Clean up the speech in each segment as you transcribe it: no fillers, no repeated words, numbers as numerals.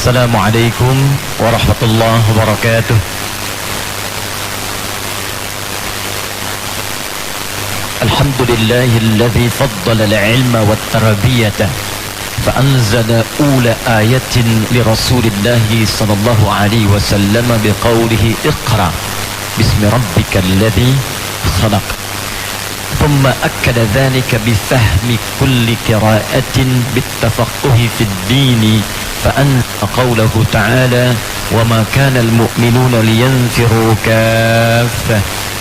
Assalamualaikum warahmatullahi wabarakatuh. Alhamdulillahilladzi faddala al-ilma wat-tarbiyata فأنزل أولى آية لرسول الله صلى الله عليه وسلم بقوله اقرأ باسم ربك الذي خلق ثم أكد ذلك بفهم كل قراءة بالتفقه في الدين فأنزل قوله تعالى وما كان المؤمنون لينفروا كافة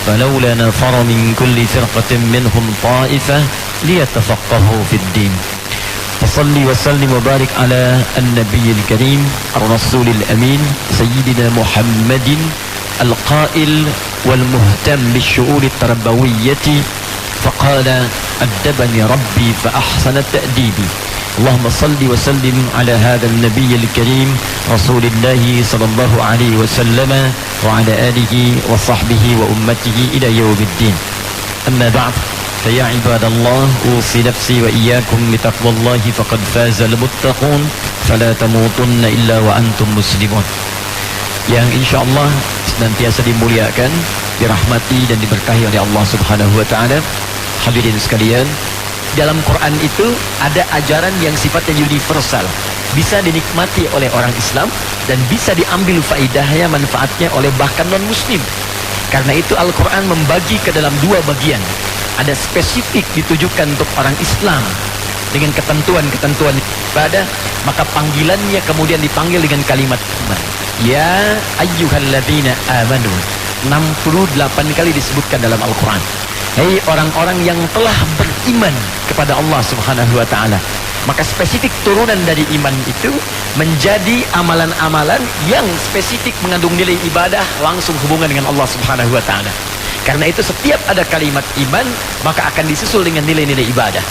فلولا نفر من كل فرقة منهم طائفة ليتفقهوا في الدين فصلي وسلم وبارك على النبي الكريم الرسول الأمين سيدنا محمد القائل والمهتم بالشؤون التربوية فقال أدبني ربي فأحسن تأديبي اللهم صل وسلم على هذا النبي الكريم رسول الله صلى الله عليه وسلم وعلى آله وصحبه وأمته إلى يوم الدين أما بعد فيا عباد الله أوصي نفسي وإياكم بتقوى الله فقد فاز المتقون فلا تموتن إلا وأنتم مسلمون yang insyaallah senantiasa dimuliakan, dirahmati dan diberkahi oleh Allah Subhanahu wa taala. Hadirin sekalian, dalam Quran itu ada ajaran yang sifatnya universal, bisa dinikmati oleh orang Islam dan bisa diambil faedahnya, manfaatnya oleh bahkan non muslim. Karena itu Al-Quran membagi ke dalam dua bagian. Ada spesifik ditujukan untuk orang Islam dengan ketentuan-ketentuan ibadah, maka panggilannya kemudian dipanggil dengan kalimat iman. Ya ayyuhalladzina amanu, 68 kali disebutkan dalam Al-Quran. Hei orang-orang yang telah beriman kepada Allah Subhanahu wa ta'ala. Maka spesifik turunan dari iman itu menjadi amalan-amalan yang spesifik mengandung nilai ibadah langsung hubungan dengan Allah Subhanahu wa ta'ala. Karena itu setiap ada kalimat iman maka akan disusul dengan nilai-nilai ibadah.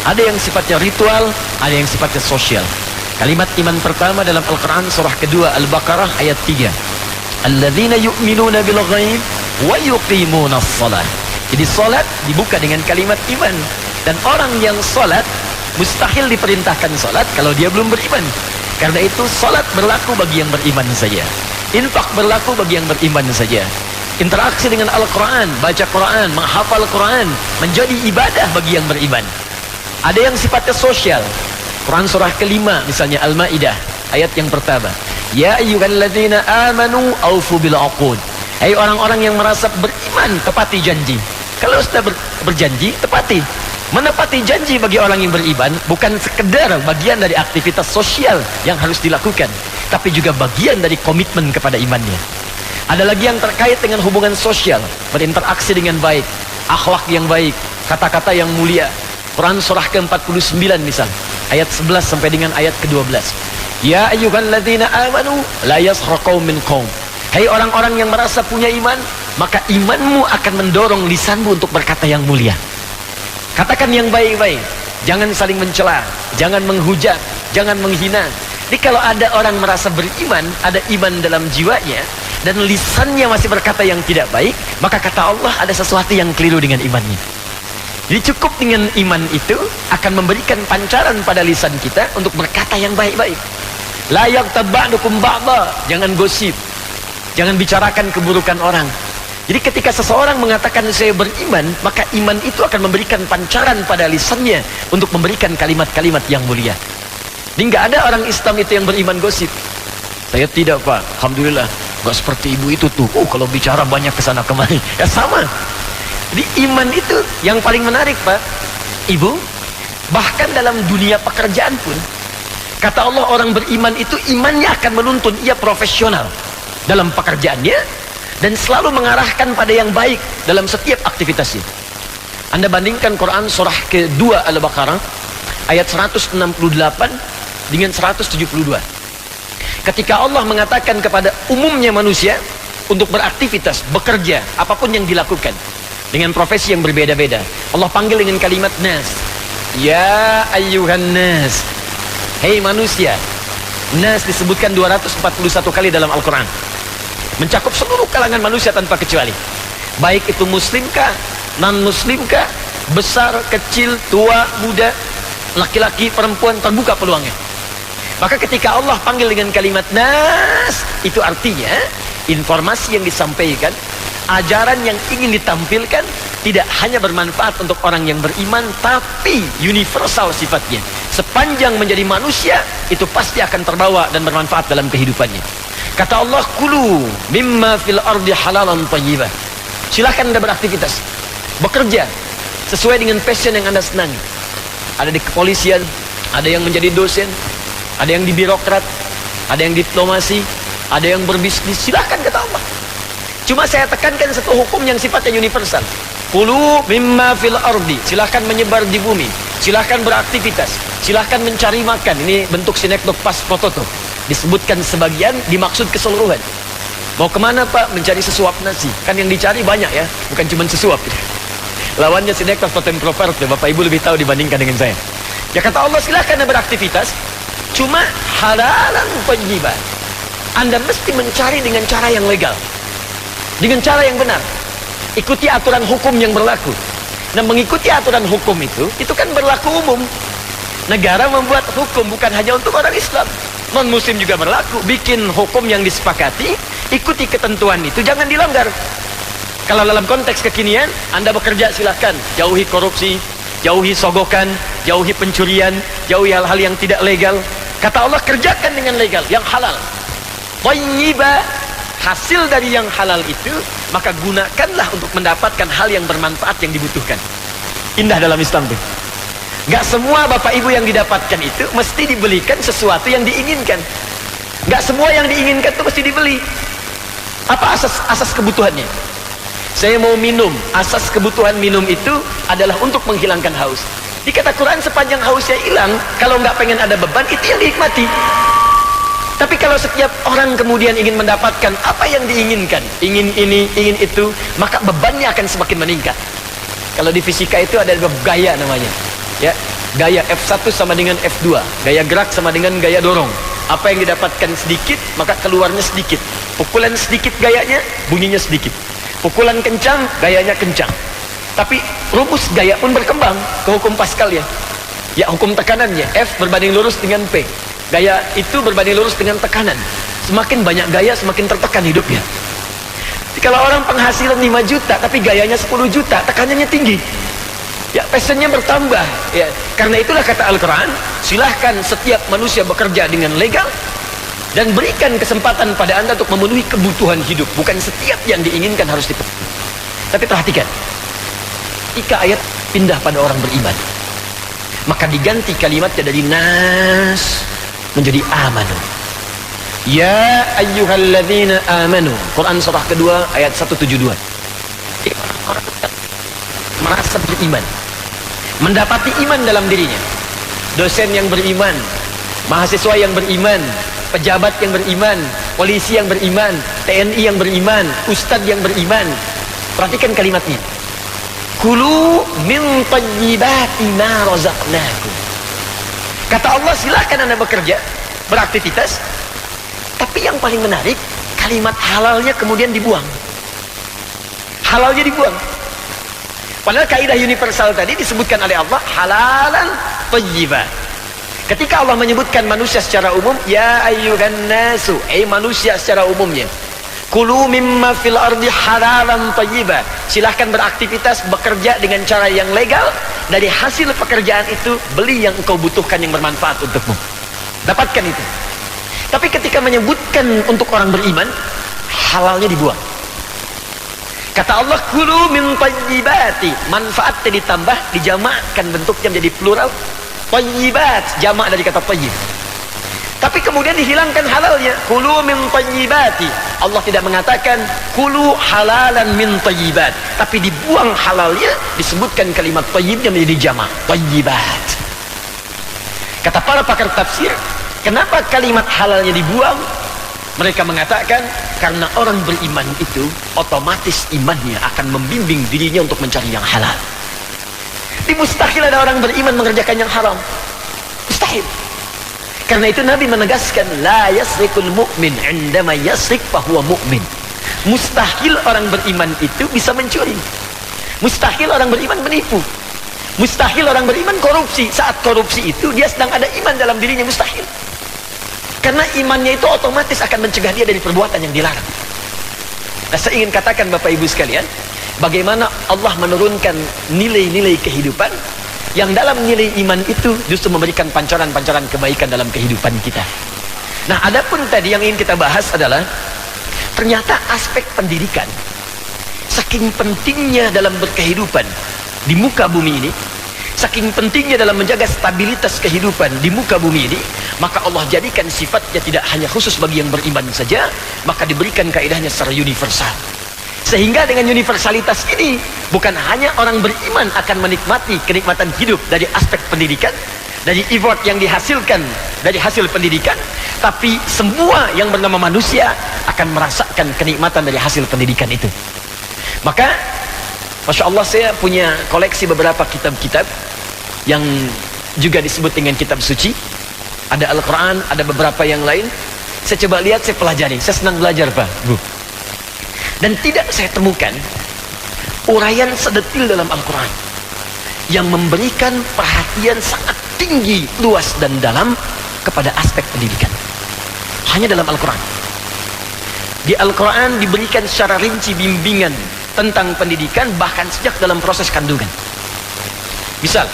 Ada yang sifatnya ritual, ada yang sifatnya sosial. Kalimat iman pertama dalam Al-Quran surah kedua Al-Baqarah ayat 3. Alladzina yu'minuna bil ghaib wa yuqimunas shalah. Jadi salat dibuka dengan kalimat iman. Dan orang yang salat mustahil diperintahkan salat kalau dia belum beriman. Karena itu salat berlaku bagi yang beriman saja. Infak berlaku bagi yang beriman saja. Interaksi dengan Al-Quran, baca Quran, menghafal Quran menjadi ibadah bagi yang beriman. Ada yang sifatnya sosial. Quran surah kelima misalnya Al-Ma'idah ayat yang pertama. Ya ayyuhalladzina amanu aufu bil uqud. Hai orang-orang yang merasa beriman, tepati janji. Kalau sudah berjanji, tepati. Menepati janji bagi orang yang beriman bukan sekedar bagian dari aktivitas sosial yang harus dilakukan, tapi juga bagian dari komitmen kepada imannya. Ada lagi yang terkait dengan hubungan sosial, berinteraksi dengan baik, akhlak yang baik, kata-kata yang mulia. Quran surah ke-49 misal, ayat 11 sampai dengan ayat ke-12. Ya ayyuhalladzina amanu la yaskhar qaumin qaum. Hai orang-orang yang merasa punya iman, maka imanmu akan mendorong lisanmu untuk berkata yang mulia. Katakan yang baik-baik, jangan saling mencela, jangan menghujat, jangan menghina. Jadi kalau ada orang merasa beriman, ada iman dalam jiwanya, dan lisannya masih berkata yang tidak baik, maka kata Allah ada sesuatu yang keliru dengan imannya. Jadi cukup dengan iman itu akan memberikan pancaran pada lisan kita untuk berkata yang baik-baik. La yaghtab ba'dukum ba'dha, jangan gosip, jangan bicarakan keburukan orang. Jadi ketika seseorang mengatakan saya beriman, maka iman itu akan memberikan pancaran pada lisannya untuk memberikan kalimat-kalimat yang mulia. Jadi nggak ada orang Islam itu yang beriman gosip. Saya tidak, Pak, alhamdulillah nggak seperti ibu itu tuh. Kalau bicara banyak kesana kemari. Ya sama. Jadi iman itu yang paling menarik, Pak, Ibu. Bahkan dalam dunia pekerjaan pun, kata Allah orang beriman itu imannya akan menuntun ia profesional dalam pekerjaannya dan selalu mengarahkan pada yang baik dalam setiap aktivitasnya. Anda bandingkan Quran surah kedua Al-Baqarah ayat 168 dengan 172. Ketika Allah mengatakan kepada umumnya manusia untuk beraktivitas, bekerja, apapun yang dilakukan dengan profesi yang berbeda-beda, Allah panggil dengan kalimat nas. Ya ayyuhan nas. Hei manusia. Nas disebutkan 241 kali dalam Al-Quran, mencakup seluruh kalangan manusia tanpa kecuali, baik itu muslimkah, non-muslimkah, besar, kecil, tua, muda, laki-laki, perempuan, terbuka peluangnya. Maka ketika Allah panggil dengan kalimat nas, itu artinya informasi yang disampaikan, ajaran yang ingin ditampilkan tidak hanya bermanfaat untuk orang yang beriman, tapi universal sifatnya. Sepanjang menjadi manusia, itu pasti akan terbawa dan bermanfaat dalam kehidupannya. Kata Allah, kulu mimma fil ardi halalan thayyibah. Silahkan Anda beraktivitas, bekerja sesuai dengan passion yang Anda senangi. Ada di kepolisian, ada yang menjadi dosen, ada yang di birokrat, ada yang diplomasi, ada yang berbisnis. Silahkan kata Allah. Cuma saya tekankan satu hukum yang sifatnya universal. Kulu mimma fil ardi. Silahkan menyebar di bumi. Silahkan beraktivitas. Silahkan mencari makan. Ini bentuk sinekdok pas foto tuh. Disebutkan sebagian, dimaksud keseluruhan. Mau kemana Pak? Mencari sesuap nasi. Kan yang dicari banyak ya, bukan cuma sesuap. Lawannya sinekdok foto properti. Bapak Ibu lebih tahu dibandingkan dengan saya. Ya kata Allah, silahkan beraktivitas. Cuma halalan thayyibah. Anda mesti mencari dengan cara yang legal, dengan cara yang benar. Ikuti aturan hukum yang berlaku. Nah, mengikuti aturan hukum itu kan berlaku umum. Negara membuat hukum bukan hanya untuk orang Islam, non muslim juga berlaku. Bikin hukum yang disepakati, ikuti ketentuan itu, jangan dilanggar. Kalau dalam konteks kekinian, Anda bekerja silahkan, jauhi korupsi, jauhi sogokan, jauhi pencurian, jauhi hal-hal yang tidak legal. Kata Allah, kerjakan dengan legal, yang halal. Thayyibah, hasil dari yang halal itu, maka gunakanlah untuk mendapatkan hal yang bermanfaat yang dibutuhkan. Indah dalam Islam tuh. Gak semua Bapak Ibu yang didapatkan itu mesti dibelikan sesuatu yang diinginkan. Gak semua yang diinginkan itu mesti dibeli. Apa asas kebutuhannya? Saya mau minum, asas kebutuhan minum itu adalah untuk menghilangkan haus. Di kata Quran, sepanjang hausnya hilang, kalau nggak pengen ada beban, itu yang dinikmati. Tapi kalau setiap orang kemudian ingin mendapatkan apa yang diinginkan, ingin ini, ingin itu, maka bebannya akan semakin meningkat. Kalau di fisika itu ada gaya namanya, ya, gaya F1 sama dengan F2, gaya gerak sama dengan gaya dorong. Apa yang didapatkan sedikit, maka keluarnya sedikit. Pukulan sedikit gayanya, bunyinya sedikit. Pukulan kencang, gayanya kencang. Tapi rumus gaya pun berkembang ke hukum Pascal ya. Ya, hukum tekanannya, F berbanding lurus dengan P. Gaya itu berbanding lurus dengan tekanan. Semakin banyak gaya, semakin tertekan hidupnya. Jadi, kalau orang penghasilan 5 juta, tapi gayanya 10 juta, tekanannya tinggi. Ya, passionnya bertambah. Ya, karena itulah kata Al-Quran, silahkan setiap manusia bekerja dengan legal, dan berikan kesempatan pada Anda untuk memenuhi kebutuhan hidup. Bukan setiap yang diinginkan harus dipenuhi. Tapi perhatikan, ketika ayat pindah pada orang beriman, maka diganti kalimatnya dari nas menjadi amanu. Ya ayyuhalladzina amanu. Quran surah kedua ayat 172. Orang merasa beriman, mendapati iman dalam dirinya. Dosen yang beriman, mahasiswa yang beriman, pejabat yang beriman, polisi yang beriman, TNI yang beriman, ustadz yang beriman. Perhatikan kalimatnya. Kulu min thayyibati ma razaqnakum. Kata Allah, silahkan Anda bekerja, beraktivitas. Tapi yang paling menarik, kalimat halalnya kemudian dibuang. Halalnya dibuang. Padahal kaidah universal tadi disebutkan oleh Allah, halalan thayyibah. Ketika Allah menyebutkan manusia secara umum, ya ayyuhan nasu, manusia secara umumnya. Kulu mimma fil ardi halalan thayyibah. Silahkan beraktivitas, bekerja dengan cara yang legal. Dari hasil pekerjaan itu, beli yang engkau butuhkan yang bermanfaat untukmu. Dapatkan itu. Tapi ketika menyebutkan untuk orang beriman, halalnya dibuang. Kata Allah, kulu min thayyibati. Manfaatnya ditambah, dijamakkan bentuknya menjadi plural. Thayyibat, jamak dari kata thayyib. Tapi kemudian dihilangkan halalnya. Kulu min thayyibati. Allah tidak mengatakan kulu halalan min thayyibat, tapi dibuang halalnya, disebutkan kalimat thayyibnya menjadi jamak, thayyibat. Kata para pakar tafsir, kenapa kalimat halalnya dibuang? Mereka mengatakan karena orang beriman itu otomatis imannya akan membimbing dirinya untuk mencari yang halal. Mustahil ada orang beriman mengerjakan yang haram. Mustahil. Karena itu Nabi menegaskan, la yasrikul mu'min indama yasrik fahuwa mu'min. Mustahil orang beriman itu bisa mencuri. Mustahil orang beriman menipu. Mustahil orang beriman korupsi. Saat korupsi itu dia sedang ada iman dalam dirinya, mustahil. Karena imannya itu otomatis akan mencegah dia dari perbuatan yang dilarang. Nah, saya ingin katakan Bapak Ibu sekalian, bagaimana Allah menurunkan nilai-nilai kehidupan yang dalam nilai iman itu justru memberikan pancaran-pancaran kebaikan dalam kehidupan kita. Nah, adapun tadi yang ingin kita bahas adalah ternyata aspek pendidikan saking pentingnya dalam berkehidupan di muka bumi ini, saking pentingnya dalam menjaga stabilitas kehidupan di muka bumi ini, maka Allah jadikan sifatnya tidak hanya khusus bagi yang beriman saja, maka diberikan kaidahnya secara universal. Sehingga dengan universalitas ini, bukan hanya orang beriman akan menikmati kenikmatan hidup dari aspek pendidikan, dari effort yang dihasilkan dari hasil pendidikan, tapi semua yang bernama manusia akan merasakan kenikmatan dari hasil pendidikan itu. Maka Masya Allah, saya punya koleksi beberapa kitab-kitab yang juga disebut dengan kitab suci. Ada Al-Quran, ada beberapa yang lain. Saya coba lihat, saya pelajari. Saya senang belajar Pak, Bu. Dan tidak saya temukan uraian sedetil dalam Al-Quran yang memberikan perhatian sangat tinggi, luas dan dalam kepada aspek pendidikan. Hanya dalam Al-Quran. Di Al-Quran diberikan secara rinci bimbingan tentang pendidikan, bahkan sejak dalam proses kandungan. Misal,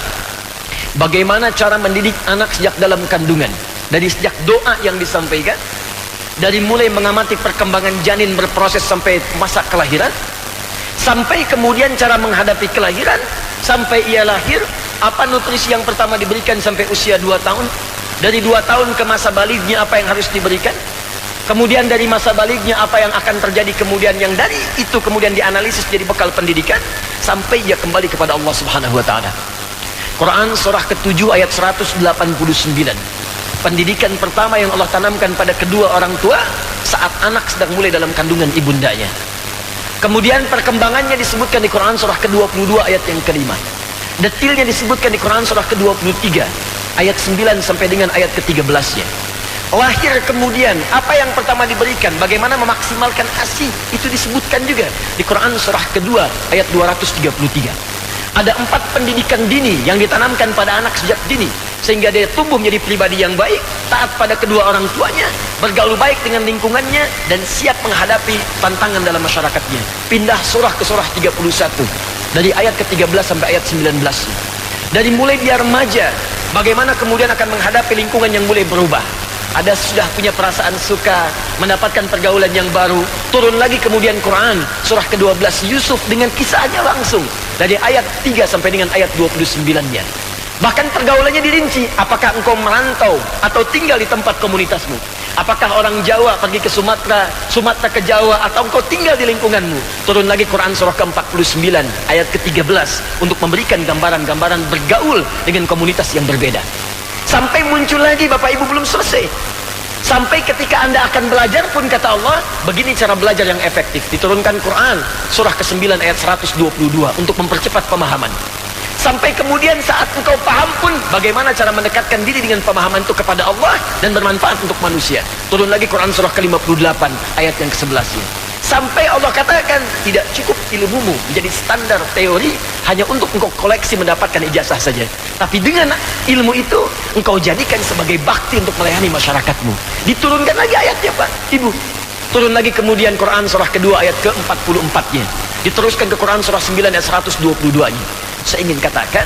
bagaimana cara mendidik anak sejak dalam kandungan, dari sejak doa yang disampaikan, dari mulai mengamati perkembangan janin berproses sampai masa kelahiran, sampai kemudian cara menghadapi kelahiran, sampai ia lahir, apa nutrisi yang pertama diberikan sampai usia 2 tahun, dari 2 tahun ke masa balignya apa yang harus diberikan, kemudian dari masa balignya apa yang akan terjadi, kemudian yang dari itu kemudian dianalisis jadi bekal pendidikan sampai ia kembali kepada Allah Subhanahu wa taala. Quran surah ke-7 ayat 189. Pendidikan pertama yang Allah tanamkan pada kedua orang tua saat anak sedang mulai dalam kandungan ibundanya. Kemudian perkembangannya disebutkan di Quran surah ke-22 ayat yang kelima. Detilnya disebutkan di Quran surah ke-23 ayat 9 sampai dengan ayat ke-13-nya. Lahir kemudian apa yang pertama diberikan, bagaimana memaksimalkan ASI, itu disebutkan juga di Quran surah kedua ayat 233. Ada 4 pendidikan dini yang ditanamkan pada anak sejak dini sehingga dia tumbuh menjadi pribadi yang baik, taat pada kedua orang tuanya, bergaul baik dengan lingkungannya, dan siap menghadapi tantangan dalam masyarakatnya. Pindah surah ke surah 31 dari ayat ke-13 sampai ayat 19. Dari mulai dia remaja, bagaimana kemudian akan menghadapi lingkungan yang mulai berubah. Ada sudah punya perasaan suka, mendapatkan pergaulan yang baru. Turun lagi kemudian Quran surah ke-12 Yusuf dengan kisahnya langsung dari ayat 3 sampai dengan ayat 29-nya. Bahkan pergaulannya dirinci, apakah engkau merantau atau tinggal di tempat komunitasmu, apakah orang Jawa pergi ke Sumatera, Sumatera ke Jawa, atau engkau tinggal di lingkunganmu. Turun lagi Quran surah ke-49 ayat ke-13 untuk memberikan gambaran-gambaran bergaul dengan komunitas yang berbeda. Sampai muncul lagi, Bapak Ibu, belum selesai. Sampai ketika Anda akan belajar pun kata Allah, begini cara belajar yang efektif. Diturunkan Quran surah ke-9 ayat 122 untuk mempercepat pemahaman. Sampai kemudian saat engkau paham pun, bagaimana cara mendekatkan diri dengan pemahaman itu kepada Allah dan bermanfaat untuk manusia. Turun lagi Quran surah ke-58 ayat yang ke-11. Sampai Allah katakan, tidak cukup ilmumu menjadi standar teori hanya untuk engkau koleksi mendapatkan ijazah saja, tapi dengan ilmu itu engkau jadikan sebagai bakti untuk melayani masyarakatmu. Diturunkan lagi ayatnya Pak Ibu. Turun lagi kemudian Quran surah kedua ayat ke-44-nya. Diteruskan ke Quran surah 9 ayat 122-nya. Saya ingin katakan,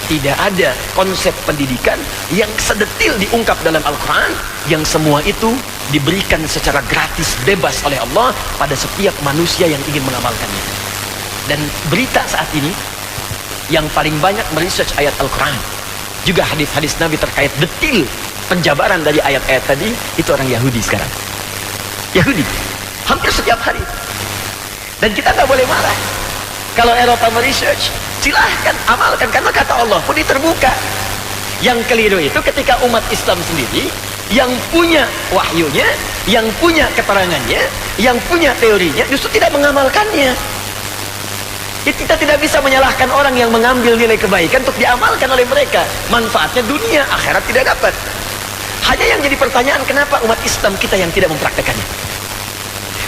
tidak ada konsep pendidikan yang sedetil diungkap dalam Al-Quran, yang semua itu diberikan secara gratis, bebas oleh Allah pada setiap manusia yang ingin mengamalkannya. Dan berita saat ini yang paling banyak meresearch ayat Al-Quran, juga hadis-hadis Nabi terkait detil penjabaran dari ayat-ayat tadi, itu orang Yahudi sekarang. Yahudi hampir setiap hari. Dan kita nggak boleh marah kalau Eropa meresearch. Silahkan amalkan, karena kata Allah pun terbuka. Yang keliru itu ketika umat Islam sendiri yang punya wahyunya, yang punya keterangannya, yang punya teorinya, justru tidak mengamalkannya. Kita tidak bisa menyalahkan orang yang mengambil nilai kebaikan untuk diamalkan oleh mereka. Manfaatnya dunia, akhirat tidak dapat. Hanya yang jadi pertanyaan, kenapa umat Islam kita yang tidak mempraktekannya?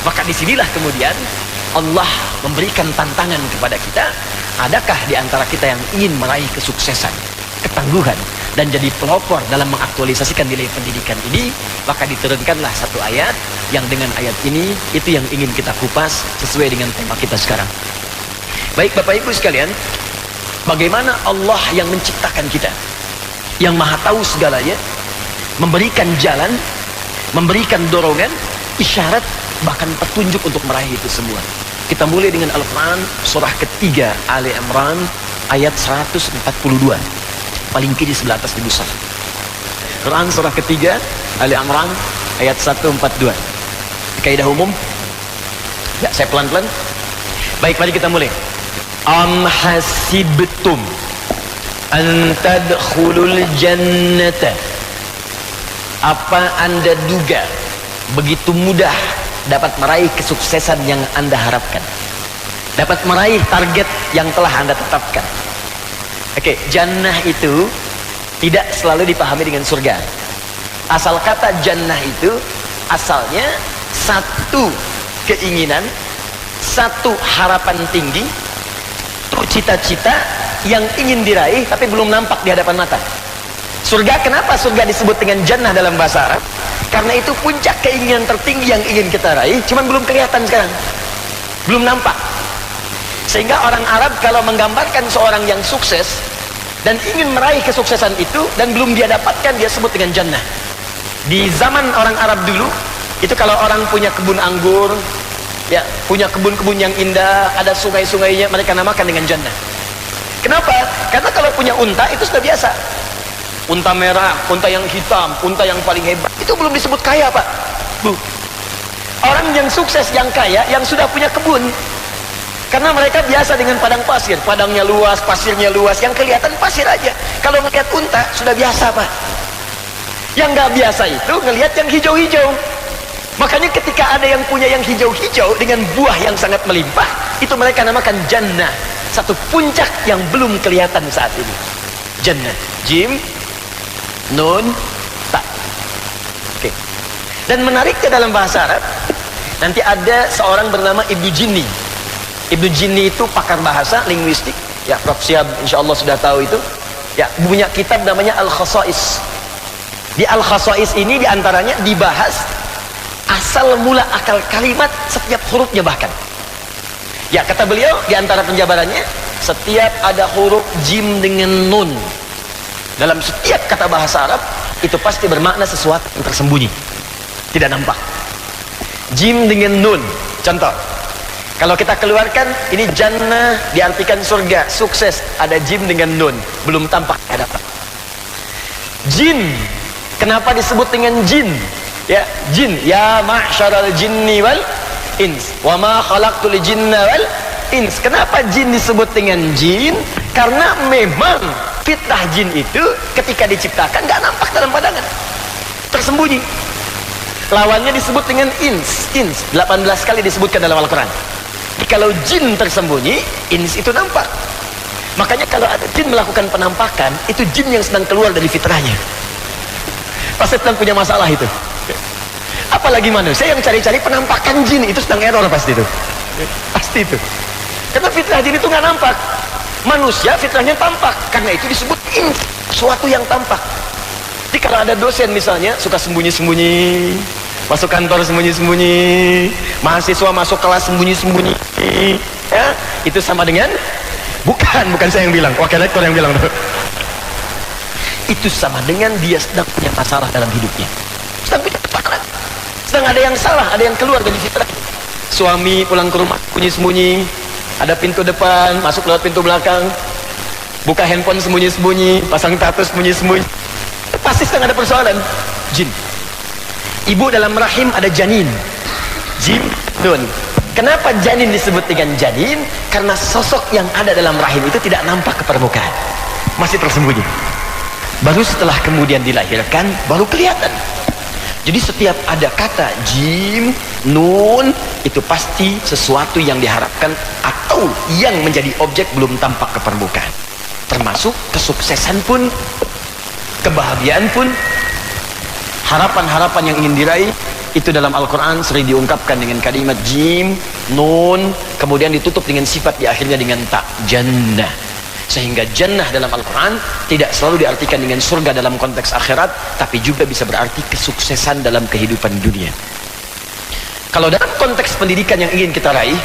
Maka disinilah kemudian Allah memberikan tantangan kepada kita. Adakah di antara kita yang ingin meraih kesuksesan, ketangguhan, dan jadi pelopor dalam mengaktualisasikan nilai pendidikan ini, maka diturunkanlah satu ayat yang dengan ayat ini itu yang ingin kita kupas sesuai dengan tema kita sekarang. Baik Bapak Ibu sekalian, bagaimana Allah yang menciptakan kita, yang maha tahu segalanya, memberikan jalan, memberikan dorongan, isyarat, bahkan petunjuk untuk meraih itu semua. Kita mulai dengan Al-Quran surah ketiga Ali Imran ayat 142, paling kiri sebelah atas di mushaf. Quran surah ketiga Ali Imran ayat 142. Kaidah umum. Ya, saya pelan-pelan. Baik, mari kita mulai. Am hasibtum an tadkhulul jannata. Apa Anda duga begitu mudah dapat meraih kesuksesan yang Anda harapkan, dapat meraih target yang telah Anda tetapkan? Oke, jannah itu tidak selalu dipahami dengan surga. Asal kata jannah itu asalnya satu keinginan, satu harapan tinggi, satu cita-cita yang ingin diraih tapi belum nampak di hadapan mata. Surga, kenapa surga disebut dengan jannah dalam bahasa Arab? Karena itu puncak keinginan tertinggi yang ingin kita raih, cuman belum kelihatan sekarang, belum nampak. Sehingga orang Arab kalau menggambarkan seorang yang sukses dan ingin meraih kesuksesan itu dan belum dia dapatkan, dia sebut dengan jannah. Di zaman orang Arab dulu itu kalau orang punya kebun anggur, ya, punya kebun-kebun yang indah, ada sungai-sungainya, mereka namakan dengan jannah. Kenapa? Karena kalau punya unta itu sudah biasa. Unta merah, unta yang hitam, unta yang paling hebat, itu belum disebut kaya, Pak. Bu. Orang yang sukses, yang kaya, yang sudah punya kebun. Karena mereka biasa dengan padang pasir, padangnya luas, pasirnya luas, yang kelihatan pasir aja. Kalau melihat unta sudah biasa, Pak. Yang nggak biasa itu ngelihat yang hijau-hijau. Makanya ketika ada yang punya yang hijau-hijau dengan buah yang sangat melimpah, itu mereka namakan jannah, satu puncak yang belum kelihatan saat ini. Jannah, jim, nun, ta. Oke. Dan menariknya dalam bahasa Arab, nanti ada seorang bernama Ibnu Jinni. Ibnu Jinni itu pakar bahasa linguistik, ya, Prof. Siab insyaallah sudah tahu itu, ya, punya kitab namanya Al-Khasa'is. Di Al-Khasa'is ini diantaranya dibahas asal mula akal kalimat setiap hurufnya. Bahkan, ya, kata beliau diantara penjabarannya, setiap ada huruf jim dengan nun dalam setiap kata bahasa Arab itu pasti bermakna sesuatu yang tersembunyi, tidak nampak. Jim dengan nun, contoh, kalau kita keluarkan ini jannah diartikan surga, sukses, ada jim dengan nun, belum tampak hadapan. Jin, kenapa disebut dengan jin? Ya, jin, ya ma'syaral jinni wal ins, wa ma khalaqtul jinna wal ins. Kenapa jin disebut dengan jin? Karena memang fitrah jin itu ketika diciptakan nggak nampak dalam pandangan, tersembunyi. Lawannya disebut dengan ins. Ins 18 kali disebutkan dalam Al-Quran. Kalau jin tersembunyi, ins itu nampak. Makanya kalau ada jin melakukan penampakan, itu jin yang sedang keluar dari fitrahnya, pasti sedang punya masalah itu. Apalagi manusia yang cari-cari penampakan jin, itu sedang error pasti itu. Pasti itu. Karena fitrah jin itu nggak nampak. Manusia fitrahnya tampak, karena itu disebut ins, sesuatu yang tampak. Jadi kalau ada dosen misalnya suka sembunyi-sembunyi, masuk kantor sembunyi-sembunyi, mahasiswa masuk kelas sembunyi-sembunyi, ya, itu sama dengan bukan saya yang bilang, wakil rektor yang bilang. Itu sama dengan dia sedang punya masalah dalam hidupnya, sedang punya masalah, sedang ada yang salah, ada yang keluar dari fitrah. Suami pulang ke rumah sembunyi-sembunyi, ada pintu depan, masuk lewat pintu belakang, buka handphone sembunyi-sembunyi, pasang tato sembunyi-sembunyi, pasti sedang ada persoalan. Jin. Ibu dalam rahim ada janin, jim, nun. Kenapa janin disebut dengan janin? Karena sosok yang ada dalam rahim itu tidak nampak ke permukaan, masih tersembunyi. Baru setelah kemudian dilahirkan, baru kelihatan. Jadi setiap ada kata jim, nun, itu pasti sesuatu yang diharapkan atau yang menjadi objek belum tampak ke permukaan. Termasuk kesuksesan pun, kebahagiaan pun, harapan-harapan yang ingin diraih, itu dalam Al-Quran sering diungkapkan dengan kalimat jim, nun, kemudian ditutup dengan sifat di akhirnya dengan ta, jannah. Sehingga jannah dalam Al-Quran tidak selalu diartikan dengan surga dalam konteks akhirat, tapi juga bisa berarti kesuksesan dalam kehidupan dunia. Kalau dalam konteks pendidikan yang ingin kita raih,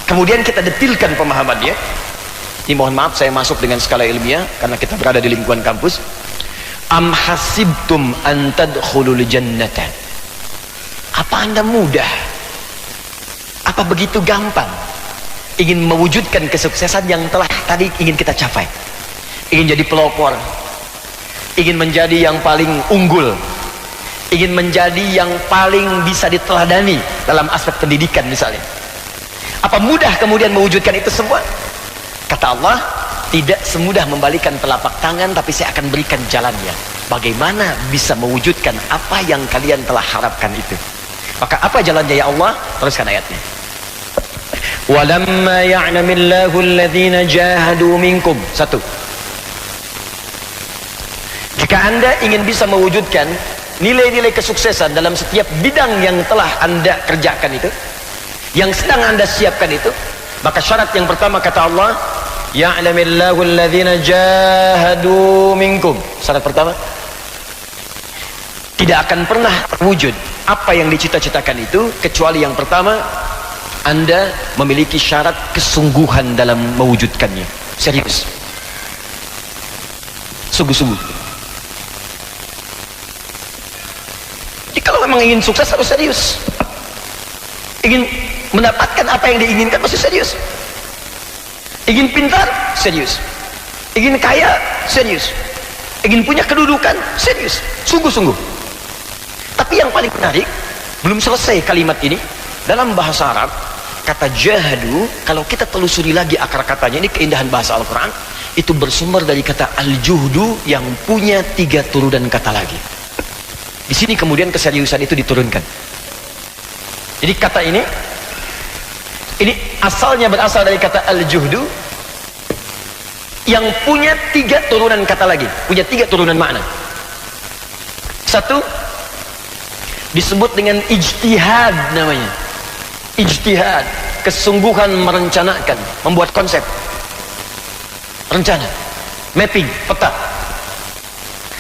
kemudian kita detilkan pemahamannya, ini mohon maaf saya masuk dengan skala ilmiah karena kita berada di lingkungan kampus. Am hasibtum an tadkhulul jannata. Apa Anda mudah? Apa begitu gampang ingin mewujudkan kesuksesan yang telah tadi ingin kita capai? Ingin jadi pelopor, ingin menjadi yang paling unggul, ingin menjadi yang paling bisa diteladani dalam aspek pendidikan misalnya. Apa mudah kemudian mewujudkan itu semua? Kata Allah, tidak semudah membalikan telapak tangan, tapi saya akan berikan jalannya. Bagaimana bisa mewujudkan apa yang kalian telah harapkan itu? Maka apa jalannya ya Allah? Teruskan ayatnya. Walamma ya'lamillahu alladhina jahadu minkum. Satu. Jika Anda ingin bisa mewujudkan nilai-nilai kesuksesan dalam setiap bidang yang telah Anda kerjakan itu, yang sedang Anda siapkan itu, maka syarat yang pertama kata Allah, ya'lamillahu alladhina jahadu minkum. Syarat pertama, tidak akan pernah terwujud apa yang dicita-citakan itu kecuali yang pertama, Anda memiliki syarat kesungguhan dalam mewujudkannya. Serius, sungguh-sungguh. Jadi kalau memang ingin sukses harus serius. Ingin mendapatkan apa yang diinginkan mesti serius. Ingin pintar, serius. Ingin kaya, serius. Ingin punya kedudukan, serius. Sungguh-sungguh. Tapi yang paling menarik, belum selesai kalimat ini. Dalam bahasa Arab, kata jahadu, kalau kita telusuri lagi akar katanya, ini keindahan bahasa Al-Quran, itu bersumber dari kata al-juhdu yang punya 3 turunan kata lagi. Di sini kemudian keseriusan itu diturunkan. Jadi kata ini asalnya berasal dari kata al-juhdu yang punya 3 turunan kata lagi, punya 3 turunan makna. Satu, disebut dengan ijtihad namanya. Ijtihad, kesungguhan merencanakan, membuat konsep, rencana, mapping, peta.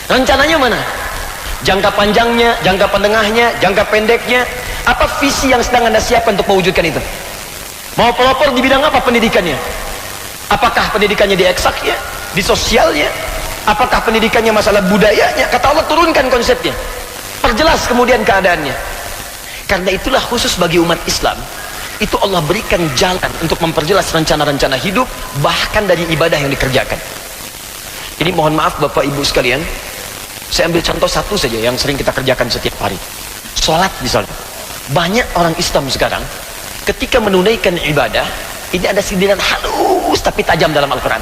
Rencananya mana? Jangka panjangnya, jangka penengahnya, jangka pendeknya. Apa visi yang sedang Anda siapkan untuk mewujudkan itu? Mau pelopor di bidang apa pendidikannya? Apakah pendidikannya di eksaknya, di sosialnya? Apakah pendidikannya masalah budayanya? Kata Allah, turunkan konsepnya, perjelas kemudian keadaannya. Karena itulah khusus bagi umat Islam, itu Allah berikan jalan untuk memperjelas rencana-rencana hidup, bahkan dari ibadah yang dikerjakan. Ini mohon maaf Bapak Ibu sekalian, saya ambil contoh satu saja yang sering kita kerjakan setiap hari. Sholat misalnya. Banyak orang Islam sekarang ketika menunaikan ibadah, ini ada sindiran halus tapi tajam dalam Al-Quran.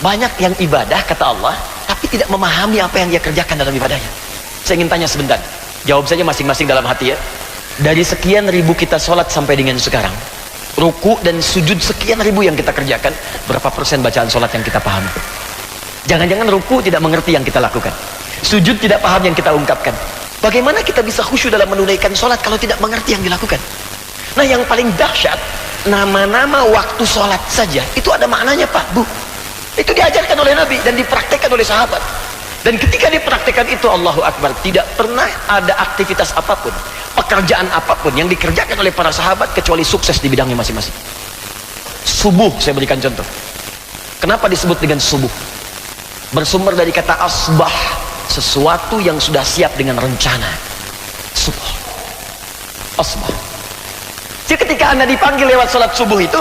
Banyak yang ibadah kata Allah, tapi tidak memahami apa yang dia kerjakan dalam ibadahnya. Saya ingin tanya sebentar, jawab saja masing-masing dalam hati ya. Dari sekian ribu kita sholat sampai dengan sekarang, ruku dan sujud sekian ribu yang kita kerjakan, berapa persen bacaan sholat yang kita pahami? Jangan-jangan ruku tidak mengerti yang kita lakukan, sujud tidak paham yang kita ungkapkan. Bagaimana kita bisa khusyuk dalam menunaikan sholat kalau tidak mengerti yang dilakukan? Nah, yang paling dahsyat, nama-nama waktu sholat saja itu ada maknanya Pak Bu. Itu diajarkan oleh Nabi dan dipraktekkan oleh sahabat. Dan ketika dipraktekkan itu, Allahu Akbar, tidak pernah ada aktivitas apapun, pekerjaan apapun yang dikerjakan oleh para sahabat kecuali sukses di bidangnya masing-masing. Subuh saya berikan contoh. Kenapa disebut dengan subuh? Bersumber dari kata asbah, sesuatu yang sudah siap dengan rencana. Subuh, asbah. Jadi ketika Anda dipanggil lewat salat subuh itu,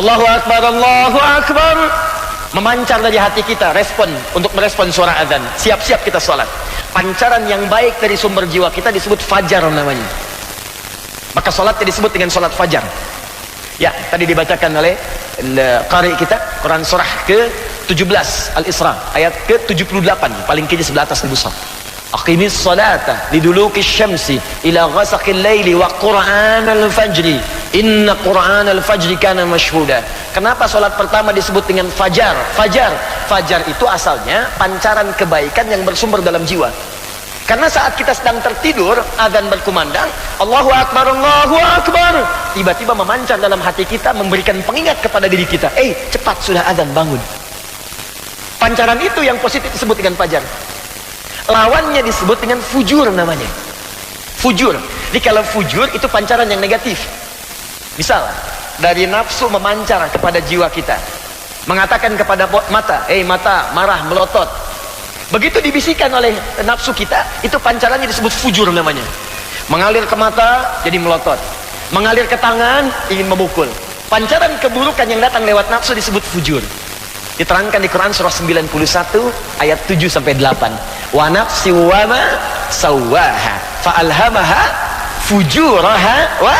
Allahu Akbar, Allahu Akbar, memancar dari hati kita, respon untuk merespon suara azan, siap-siap kita sholat. Pancaran yang baik dari sumber jiwa kita disebut fajar namanya. Maka sholatnya disebut dengan sholat fajar. Ya, tadi dibacakan oleh qari kita, Quran surah ke-17 Al-Isra ayat ke-78, paling kiri sebelah atas di mushaf. Aqimis salata liduluki syamsi ila ghasaqil laili wa qur'anal fajri inna qur'anal fajri kana mashhuda. Kenapa salat pertama disebut dengan fajar? Fajar itu asalnya pancaran kebaikan yang bersumber dalam jiwa. Karena saat kita sedang tertidur, azan berkumandang, Allahu Akbar, Allahu Akbar, tiba-tiba memancar dalam hati kita, memberikan pengingat kepada diri kita, cepat sudah azan, bangun. Pancaran itu yang positif disebut dengan fajar. Lawannya disebut dengan fujur namanya. Fujur. Jadi kalau fujur itu pancaran yang negatif. Misal dari nafsu memancar kepada jiwa kita, mengatakan kepada mata, mata, marah, melotot. Begitu dibisikkan oleh nafsu kita, itu pancarannya disebut fujur namanya. Mengalir ke mata jadi melotot, mengalir ke tangan ingin memukul. Pancaran keburukan yang datang lewat nafsu disebut fujur. Diterangkan di Quran surah 91 ayat 7 sampai 8. Wa nafsi wa ma sawwaha fa alhamaha fujuraha wa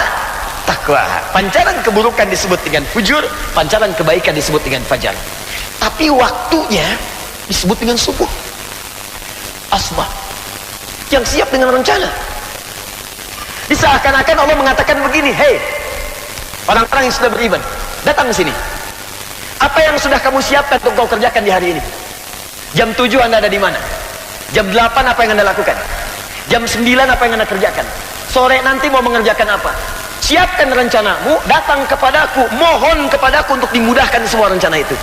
taqwaha. Pancaran keburukan disebut dengan fujur, pancaran kebaikan disebut dengan fajar. Tapi waktunya disebut dengan subuh. Asma. Yang siap dengan rencana. Diseakan-akan Allah mengatakan begini, "Hei, orang-orang yang sudah beriman, datang ke sini. Apa yang sudah kamu siapkan untuk kau kerjakan di hari ini? Jam 7 Anda ada di mana? Jam 8 apa yang Anda lakukan? Jam 9 apa yang Anda kerjakan? Sore nanti mau mengerjakan apa? Siapkan rencanamu, datang kepadaku, mohon kepadaku untuk dimudahkan semua rencana itu."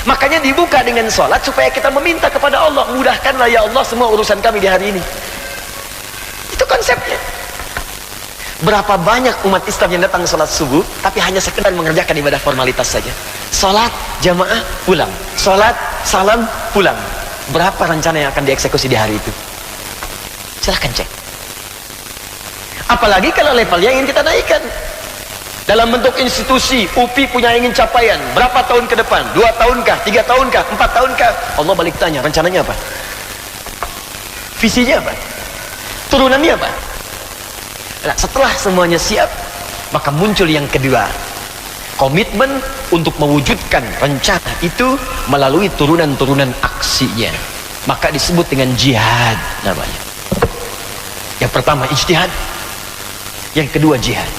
Makanya dibuka dengan sholat supaya kita meminta kepada Allah, mudahkanlah ya Allah semua urusan kami di hari ini. Itu konsepnya. Berapa banyak umat Islam yang datang sholat subuh tapi hanya sekedar mengerjakan ibadah formalitas saja. Sholat jamaah pulang, sholat salam pulang. Berapa rencana yang akan dieksekusi di hari itu? Silahkan cek. Apalagi kalau levelnya ingin kita naikkan dalam bentuk institusi. UPI punya ingin capaian berapa tahun ke depan, 2 tahunkah, 3 tahunkah, 4 tahunkah? Allah balik tanya, rencananya apa? Visinya apa? Turunannya apa? Nah, setelah semuanya siap, maka muncul yang kedua, komitmen untuk mewujudkan rencana itu melalui turunan-turunan aksinya. Maka disebut dengan jihad namanya. Yang pertama ijtihad, yang kedua jihad.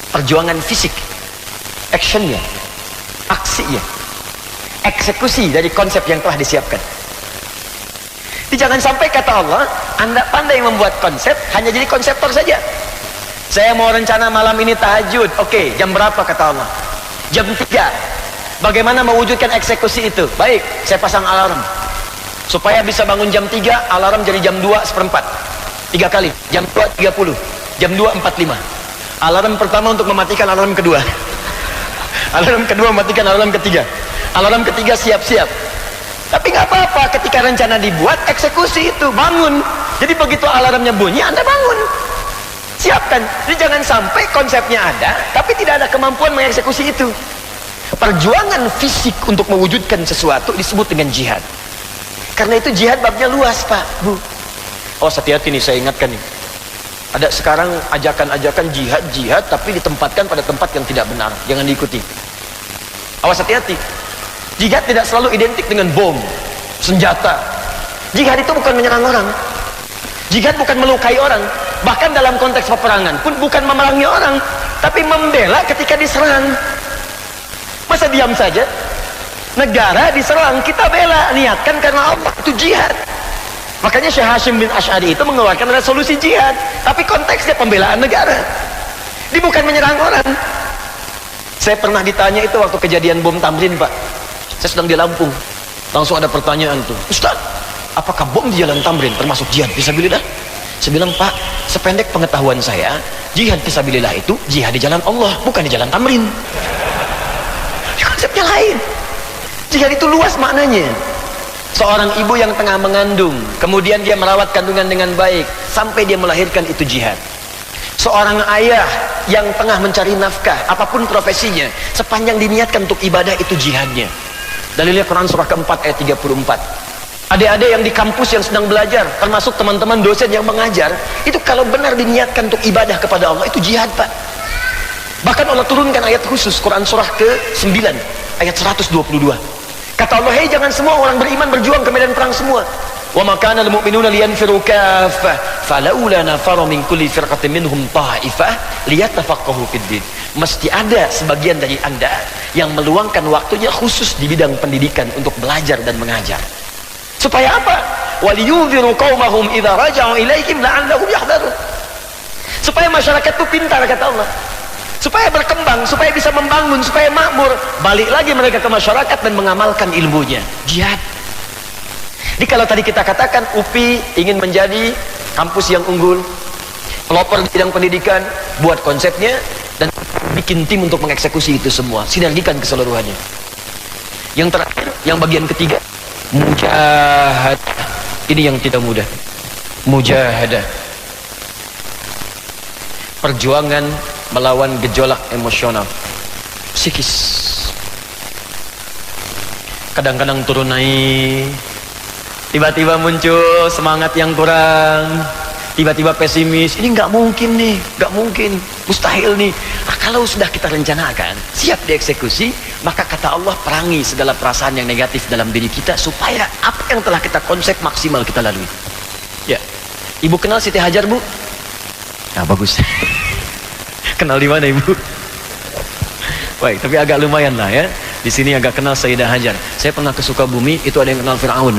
Perjuangan fisik, actionnya, aksinya, eksekusi dari konsep yang telah disiapkan. Jangan sampai kata Allah, Anda pandai membuat konsep, hanya jadi konseptor saja. Saya mau rencana malam ini tahajud. Oke, jam berapa kata Allah? Jam 3. Bagaimana mewujudkan eksekusi itu? Baik, saya pasang alarm. Supaya bisa bangun jam 3, alarm jadi jam 2:04. 3 kali, jam 2:30, jam 2:45. Alarm pertama untuk mematikan alarm kedua. Alarm kedua mematikan alarm ketiga. Alarm ketiga siap-siap. Tapi nggak apa-apa, ketika rencana dibuat, eksekusi itu, bangun. Jadi begitu alarmnya bunyi, Anda bangun. Siapkan. Jadi jangan sampai konsepnya ada, tapi tidak ada kemampuan mengeksekusi itu. Perjuangan fisik untuk mewujudkan sesuatu disebut dengan jihad. Karena itu jihad babnya luas, Pak, Bu. Oh, hati-hati nih, saya ingatkan nih. Ada sekarang ajakan-ajakan jihad, tapi ditempatkan pada tempat yang tidak benar. Jangan diikuti. Awas, hati-hati. Jihad tidak selalu identik dengan bom, senjata. Jihad itu bukan menyerang orang. Jihad bukan melukai orang. Bahkan dalam konteks peperangan pun bukan memerangi orang, tapi membela ketika diserang. Masa diam saja? Negara diserang, kita bela, niatkan karena Allah, itu jihad. Makanya Syekh Hashim bin Asy'ari itu mengeluarkan resolusi jihad, tapi konteksnya pembelaan negara. Dia bukan menyerang orang. Saya pernah ditanya itu waktu kejadian bom Tamrin, Pak. Saya sedang di Lampung, langsung ada pertanyaan tuh, Ustaz, apakah bom di jalan Tamrin termasuk jihad fisabilillah? Saya bilang, Pak, sependek pengetahuan saya, jihad fisabilillah itu jihad di jalan Allah, bukan di jalan Tamrin. Konsepnya lain. Jihad itu luas maknanya. Seorang ibu yang tengah mengandung, kemudian dia merawat kandungan dengan baik sampai dia melahirkan, itu jihad. Seorang ayah yang tengah mencari nafkah, apapun profesinya, sepanjang diniatkan untuk ibadah, itu jihadnya. Dalilnya Quran surah keempat ayat 34. Adik-adik yang di kampus yang sedang belajar, termasuk teman-teman dosen yang mengajar, itu kalau benar diniatkan untuk ibadah kepada Allah, itu jihad, Pak. Bahkan Allah turunkan ayat khusus, Quran surah ke-9 ayat 122. Kata Allah, hei, jangan semua orang beriman berjuang ke medan perang semua. Wa ma kana lil mu'minuna liyanfiru kaffah falaula nafara min kulli firqatin minhum ta'ifah liyatafaqahu fid din. Mesti ada sebagian dari Anda yang meluangkan waktunya khusus di bidang pendidikan untuk belajar dan mengajar. Supaya apa? Waliyunziru qaumahum idza raja'u ilaihim la'allahum yahdharun. Supaya masyarakat itu pintar, kata Allah. supaya berkembang, supaya bisa membangun, supaya makmur. Balik lagi mereka ke masyarakat dan mengamalkan ilmunya. Jihad. Jadi kalau tadi kita katakan UPI ingin menjadi kampus yang unggul, pelopor di bidang pendidikan, buat konsepnya dan bikin tim untuk mengeksekusi itu semua, sinergikan keseluruhannya. Yang terakhir, yang bagian ketiga, mujahadah. Ini yang tidak mudah. Mujahadah, perjuangan melawan gejolak emosional, psikis. Kadang-kadang turun naik, tiba-tiba muncul semangat yang kurang, tiba-tiba pesimis. Ini nggak mungkin nih, nggak mungkin, mustahil nih. Nah, kalau sudah kita rencanakan, siap dieksekusi, maka kata Allah, perangi segala perasaan yang negatif dalam diri kita supaya apa yang telah kita konsep maksimal kita lalui. Ya, Ibu kenal Siti Hajar, Bu? Nah, bagus. Kenal di mana, Ibu? Baik, tapi agak lumayan lah ya. Di sini agak kenal Sayyidah Hajar. Saya pernah ke Sukabumi, itu ada yang kenal Fir'aun.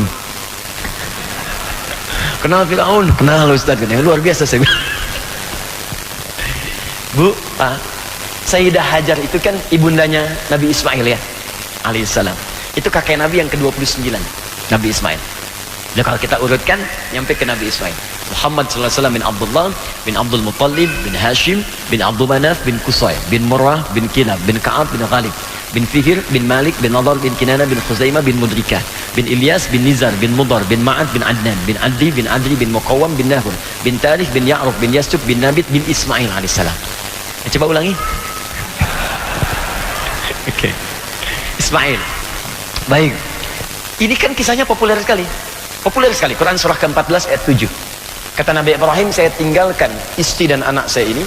Kenal Fir'aun? Kenal Ustaz. Luar biasa saya bilang. Bu, Pak, Sayyidah Hajar itu kan ibundanya Nabi Ismail ya, alaihissalam. Itu kakek Nabi yang ke-29, Nabi Ismail. Nah, kalau kita urutkan, nyampe ke Nabi Ismail. Muhammad sallallahu alaihi wasallam bin Abdullah bin Abdul Muttalib bin Hashim bin Abdul Manaf bin Qusay bin Murrah bin Kilab bin Ka'ab bin Ghalib bin Fihir bin Malik bin Nadar bin Kinana bin Khuzaimah bin Mudrikah bin Ilyas bin Nizar bin Mudar bin Ma'ad bin Adnan bin Adli bin Adri bin Muqawam bin Nahur bin Tarikh bin Ya'ruf bin Yasub bin Nabit bin Ismail alaihissalam. Coba ulangi. Oke. Ismail. Baik. Ini kan kisahnya populer sekali. Populer sekali. Quran surah ke-14 ayat 7. Kata Nabi Ibrahim, saya tinggalkan istri dan anak saya ini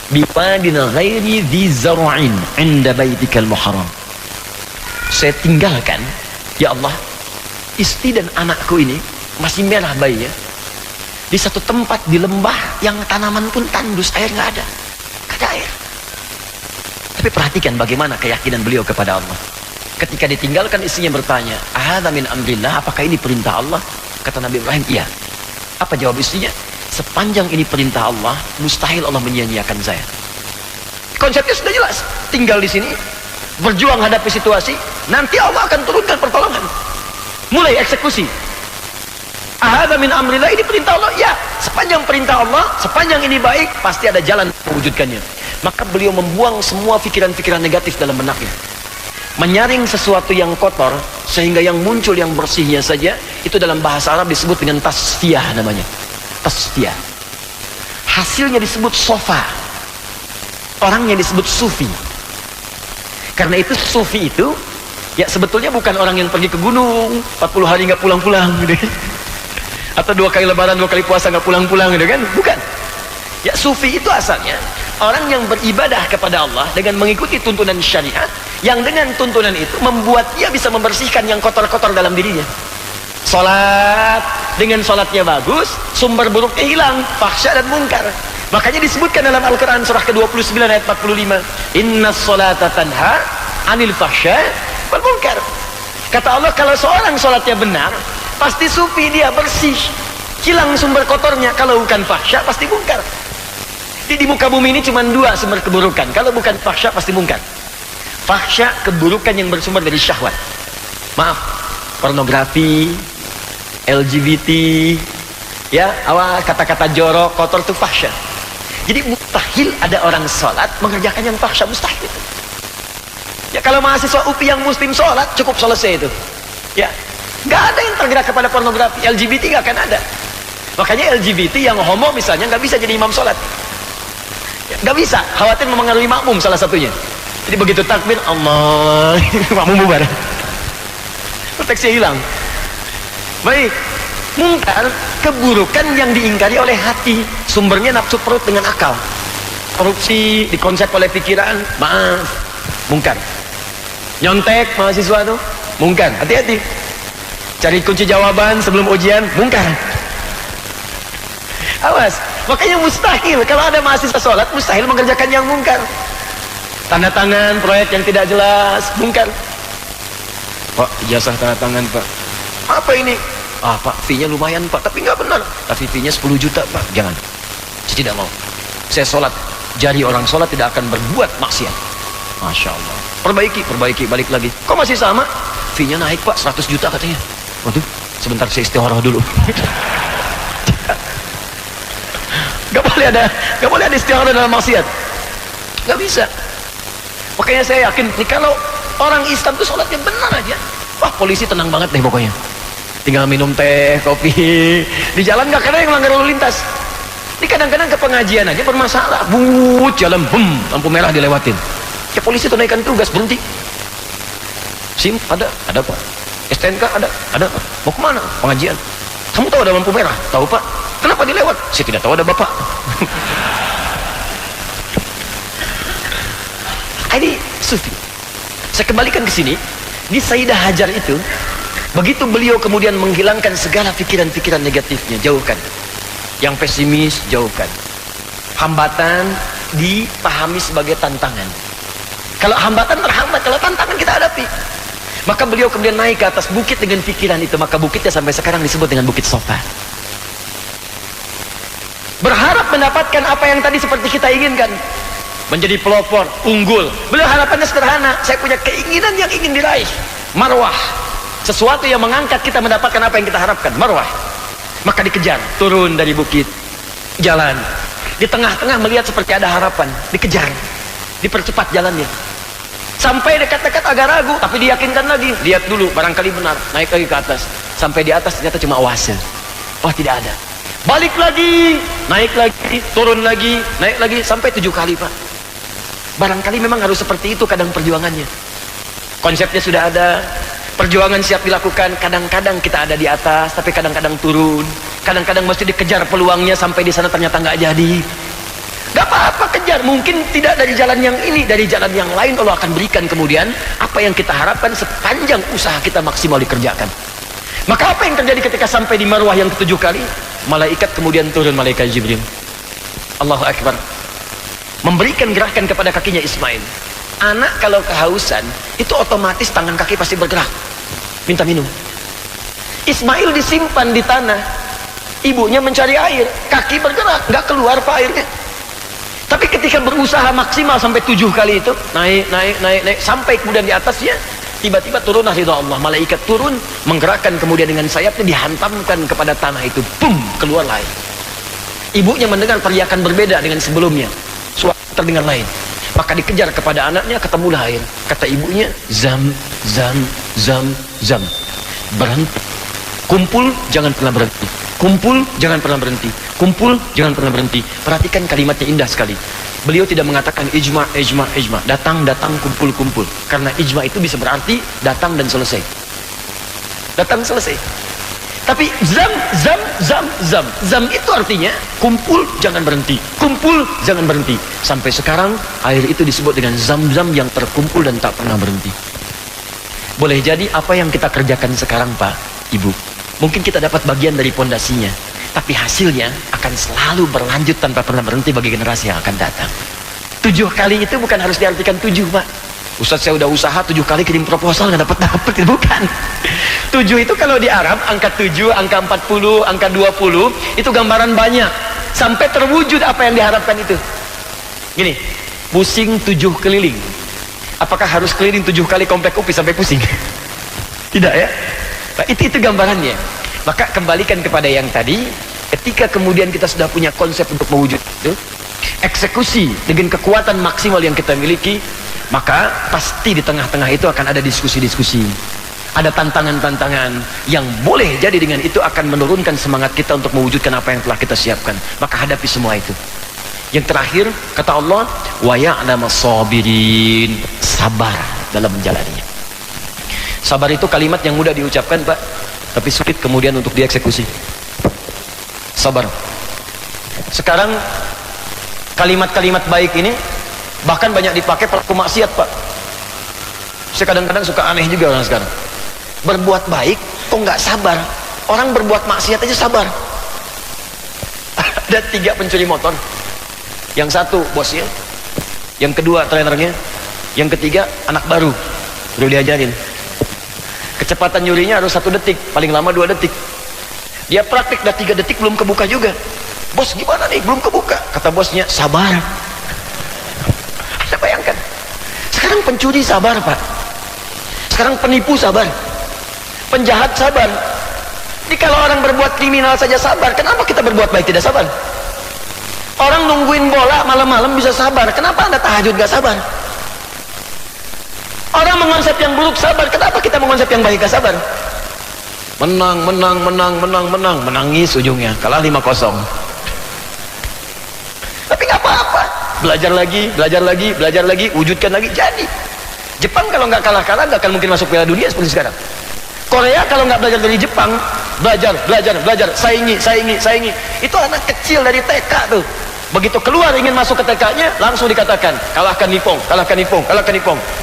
biwadin ghairi dzi zar'in 'inda baitikal muharram. Saya tinggalkan, ya Allah, istri dan anakku ini masih merah bayinya di satu tempat di lembah yang tanaman pun tandus, air nggak ada. Nggak ada air. Tapi perhatikan bagaimana keyakinan beliau kepada Allah. Ketika ditinggalkan, istrinya bertanya, ahadza min amrillah, apakah ini perintah Allah? Kata Nabi Ibrahim, iya. Apa jawab istrinya? Sepanjang ini perintah Allah, mustahil Allah menyia-nyiakan saya. Konsepnya sudah jelas. Tinggal di sini, berjuang hadapi situasi, nanti Allah akan turunkan pertolongan. Mulai eksekusi. Ahadza min amrillah, ini perintah Allah? Ya. Sepanjang perintah Allah, sepanjang ini baik, pasti ada jalan mewujudkannya. Maka beliau membuang semua pikiran-pikiran negatif dalam benaknya. Menyaring sesuatu yang kotor sehingga yang muncul yang bersihnya saja, itu dalam bahasa Arab disebut dengan tasfiyah namanya. Tasfiyah. Hasilnya disebut sofa. Orangnya disebut sufi. Karena itu sufi itu ya sebetulnya bukan orang yang pergi ke gunung 40 hari nggak pulang-pulang gitu kan. Atau 2 kali lebaran 2 kali puasa nggak pulang-pulang gitu kan. Bukan. Ya, sufi itu asalnya orang yang beribadah kepada Allah dengan mengikuti tuntunan syariat, yang dengan tuntunan itu membuat dia bisa membersihkan yang kotor-kotor dalam dirinya. Salat, dengan salatnya bagus, sumber buruknya hilang, fahsya dan mungkar. Makanya disebutkan dalam Al-Quran surah ke-29 ayat 45, innas salata tanha anil fahsya wal munkar. Kata Allah, kalau seorang salatnya benar, pasti sufi, dia bersih, hilang sumber kotornya. Kalau bukan fahsya, pasti mungkar. Di muka bumi ini cuma 2 sumber keburukan. Kalau bukan fahsya, pasti mungkar. Fahsya, keburukan yang bersumber dari syahwat. Maaf, pornografi, LGBT, ya, awal kata-kata jorok, kotor itu fahsya. Jadi mustahil ada orang sholat mengerjakan yang fahsya, mustahil. Ya, kalau mahasiswa UPI yang muslim sholat, cukup selesai itu. Ya, nggak ada yang tergerak kepada pornografi. LGBT nggak akan ada. Makanya LGBT yang homo misalnya nggak bisa jadi imam sholat. Gak bisa, khawatir memengaruhi makmum salah satunya. Jadi begitu takbir, Allah, makmum bubar, proteksi hilang. Baik, mungkar, keburukan yang diingkari oleh hati, sumbernya nafsu perut dengan akal. Korupsi dikonsep oleh pikiran, maaf, mungkar. Nyontek mahasiswa tuh, mungkar. Hati-hati, cari kunci jawaban sebelum ujian, mungkar. Awas, makanya mustahil kalau ada mahasiswa sholat, mustahil mengerjakan yang mungkar. Tanda tangan proyek yang tidak jelas, mungkar. Pak, ijazah tanda tangan Pak. Apa ini? Ah Pak, fee-nya lumayan Pak, tapi nggak benar. Tapi fee-nya 10 juta Pak. Jangan, saya tidak mau. Saya sholat jari orang sholat tidak akan berbuat maksiat. Masya Allah. Perbaiki, balik lagi. Kok masih sama? Fee-nya naik pak, 100 juta katanya. Waduh, sebentar saya istikharah dulu. Gak boleh ada istikharah dalam maksiat. Gak bisa. Makanya saya yakin nih, kalau orang Islam tuh sholatnya benar aja, wah polisi tenang banget deh pokoknya. Tinggal minum teh, kopi, di jalan gak ada yang melanggar lalu lintas. Ini kadang-kadang ke pengajian aja bermasalah, jalan lampu merah dilewatin. Ya polisi tuh naikkan tugas, berhenti. SIM ada pak. STNK ada pak. Mau kemana? Pengajian. Kamu tahu ada lampu merah? Tahu pak. Kenapa dilewat? Saya tidak tahu, ada bapak. Ini sufi. Saya kembalikan ke sini. Di Sayyidah Hajar itu, begitu beliau kemudian menghilangkan segala pikiran-pikiran negatifnya, jauhkan. Yang pesimis, jauhkan. Hambatan dipahami sebagai tantangan. Kalau hambatan terhambat, kalau tantangan kita hadapi. Maka beliau kemudian naik ke atas bukit dengan pikiran itu. Maka bukitnya sampai sekarang disebut dengan Bukit Sofa. Berharap mendapatkan apa yang tadi seperti kita inginkan. Menjadi pelopor, unggul. Beliau harapannya sederhana. Saya punya keinginan yang ingin diraih. Marwah. Sesuatu yang mengangkat kita mendapatkan apa yang kita harapkan. Marwah. Maka dikejar. Turun dari bukit. Jalan. Di tengah-tengah melihat seperti ada harapan. Dikejar. Dipercepat jalannya. Sampai dekat-dekat agak ragu, tapi diyakinkan lagi. Lihat dulu, barangkali benar. Naik lagi ke atas. Sampai di atas ternyata cuma oase. Oh, tidak ada. Balik lagi, naik lagi, turun lagi, naik lagi, sampai 7 kali pak. Barangkali memang harus seperti itu kadang perjuangannya. Konsepnya sudah ada, perjuangan siap dilakukan. Kadang-kadang kita ada di atas, tapi kadang-kadang turun. Kadang-kadang mesti dikejar peluangnya, sampai di sana ternyata nggak jadi. Gak apa-apa, kejar. Mungkin tidak dari jalan yang ini, dari jalan yang lain Allah akan berikan kemudian apa yang kita harapkan sepanjang usaha kita maksimal dikerjakan. Maka apa yang terjadi ketika sampai di Marwah yang ke-7 kali? Malaikat kemudian turun, malaikat Jibril. Allahu Akbar. Memberikan gerakan kepada kakinya Ismail. Anak kalau kehausan, itu otomatis tangan kaki pasti bergerak. Minta minum. Ismail disimpan di tanah. Ibunya mencari air. Kaki bergerak, gak keluar pak airnya. Tapi ketika berusaha maksimal sampai 7 kali itu, naik, sampai kemudian di atasnya, tiba-tiba turunlah ridha Allah. Malaikat turun, menggerakkan kemudian dengan sayapnya dihantamkan kepada tanah itu. Bum, keluar air. Ibunya mendengar teriakan berbeda dengan sebelumnya. Suara terdengar lain. Maka dikejar kepada anaknya, ketemulah air. Kata ibunya, zam, zam, zam, zam. Berhenti. Kumpul, jangan pernah berhenti. Kumpul, jangan pernah berhenti. Kumpul, jangan pernah berhenti. Perhatikan kalimatnya indah sekali. Beliau tidak mengatakan ijma, ijma, ijma. Datang, datang, kumpul, kumpul. Karena ijma itu bisa berarti datang dan selesai. Datang, selesai. Tapi zam, zam, zam, zam. Zam itu artinya kumpul, jangan berhenti. Kumpul, jangan berhenti. Sampai sekarang air itu disebut dengan zam-zam yang terkumpul dan tak pernah berhenti. Boleh jadi apa yang kita kerjakan sekarang Pak, Ibu, mungkin kita dapat bagian dari pondasinya, tapi hasilnya akan selalu berlanjut tanpa pernah berhenti bagi generasi yang akan datang. 7 kali itu bukan harus diartikan 7 Pak. Ustaz saya udah usaha 7 kali kirim proposal nggak dapat, bukan. 7 itu kalau di Arab angka 7, angka 40, angka 20 itu gambaran banyak sampai terwujud apa yang diharapkan itu. Gini, pusing 7 keliling. Apakah harus keliling 7 kali komplek UPI sampai pusing? Tidak ya. Nah, itu gambarannya. Maka kembalikan kepada yang tadi, ketika kemudian kita sudah punya konsep untuk mewujud itu, eksekusi dengan kekuatan maksimal yang kita miliki, maka pasti di tengah-tengah itu akan ada diskusi-diskusi, ada tantangan-tantangan yang boleh jadi dengan itu akan menurunkan semangat kita untuk mewujudkan apa yang telah kita siapkan. Maka hadapi semua itu. Yang terakhir, kata Allah, wa ya'lamas sabirin, sabar dalam menjalaninya. Sabar itu kalimat yang mudah diucapkan Pak, tapi sulit kemudian untuk dieksekusi. Sabar. Sekarang kalimat-kalimat baik ini bahkan banyak dipakai pelaku maksiat Pak. Saya kadang-kadang suka aneh juga orang sekarang. Berbuat baik kok nggak sabar. Orang berbuat maksiat aja sabar. Ada 3 pencuri motor. Yang satu bosnya, yang kedua trainernya, yang ketiga anak baru, udah diajarin. Kecepatan nyurinya harus 1 detik, paling lama 2 detik. Dia praktik dah 3 detik belum kebuka juga. Bos gimana nih, belum kebuka? Kata bosnya, sabar. Sekarang pencuri sabar, Pak. Sekarang penipu sabar. Penjahat sabar. Jadi kalau orang berbuat kriminal saja sabar, kenapa kita berbuat baik tidak sabar? Orang nungguin bola malam-malam bisa sabar, kenapa Anda tahajud gak sabar? Orang mengonsep yang buruk sabar, kenapa kita mengonsep yang baik gak sabar? Menang, menangis ujungnya, kalah 5-0. Tapi gak apa-apa, belajar lagi, wujudkan lagi, jadi. Jepang kalau nggak kalah-kalah gak akan mungkin masuk Piala Dunia seperti sekarang. Korea kalau nggak belajar dari Jepang, belajar, saingi. Itu anak kecil dari TK tuh. Begitu keluar ingin masuk ke TK-nya, langsung dikatakan, kalahkan Nippon.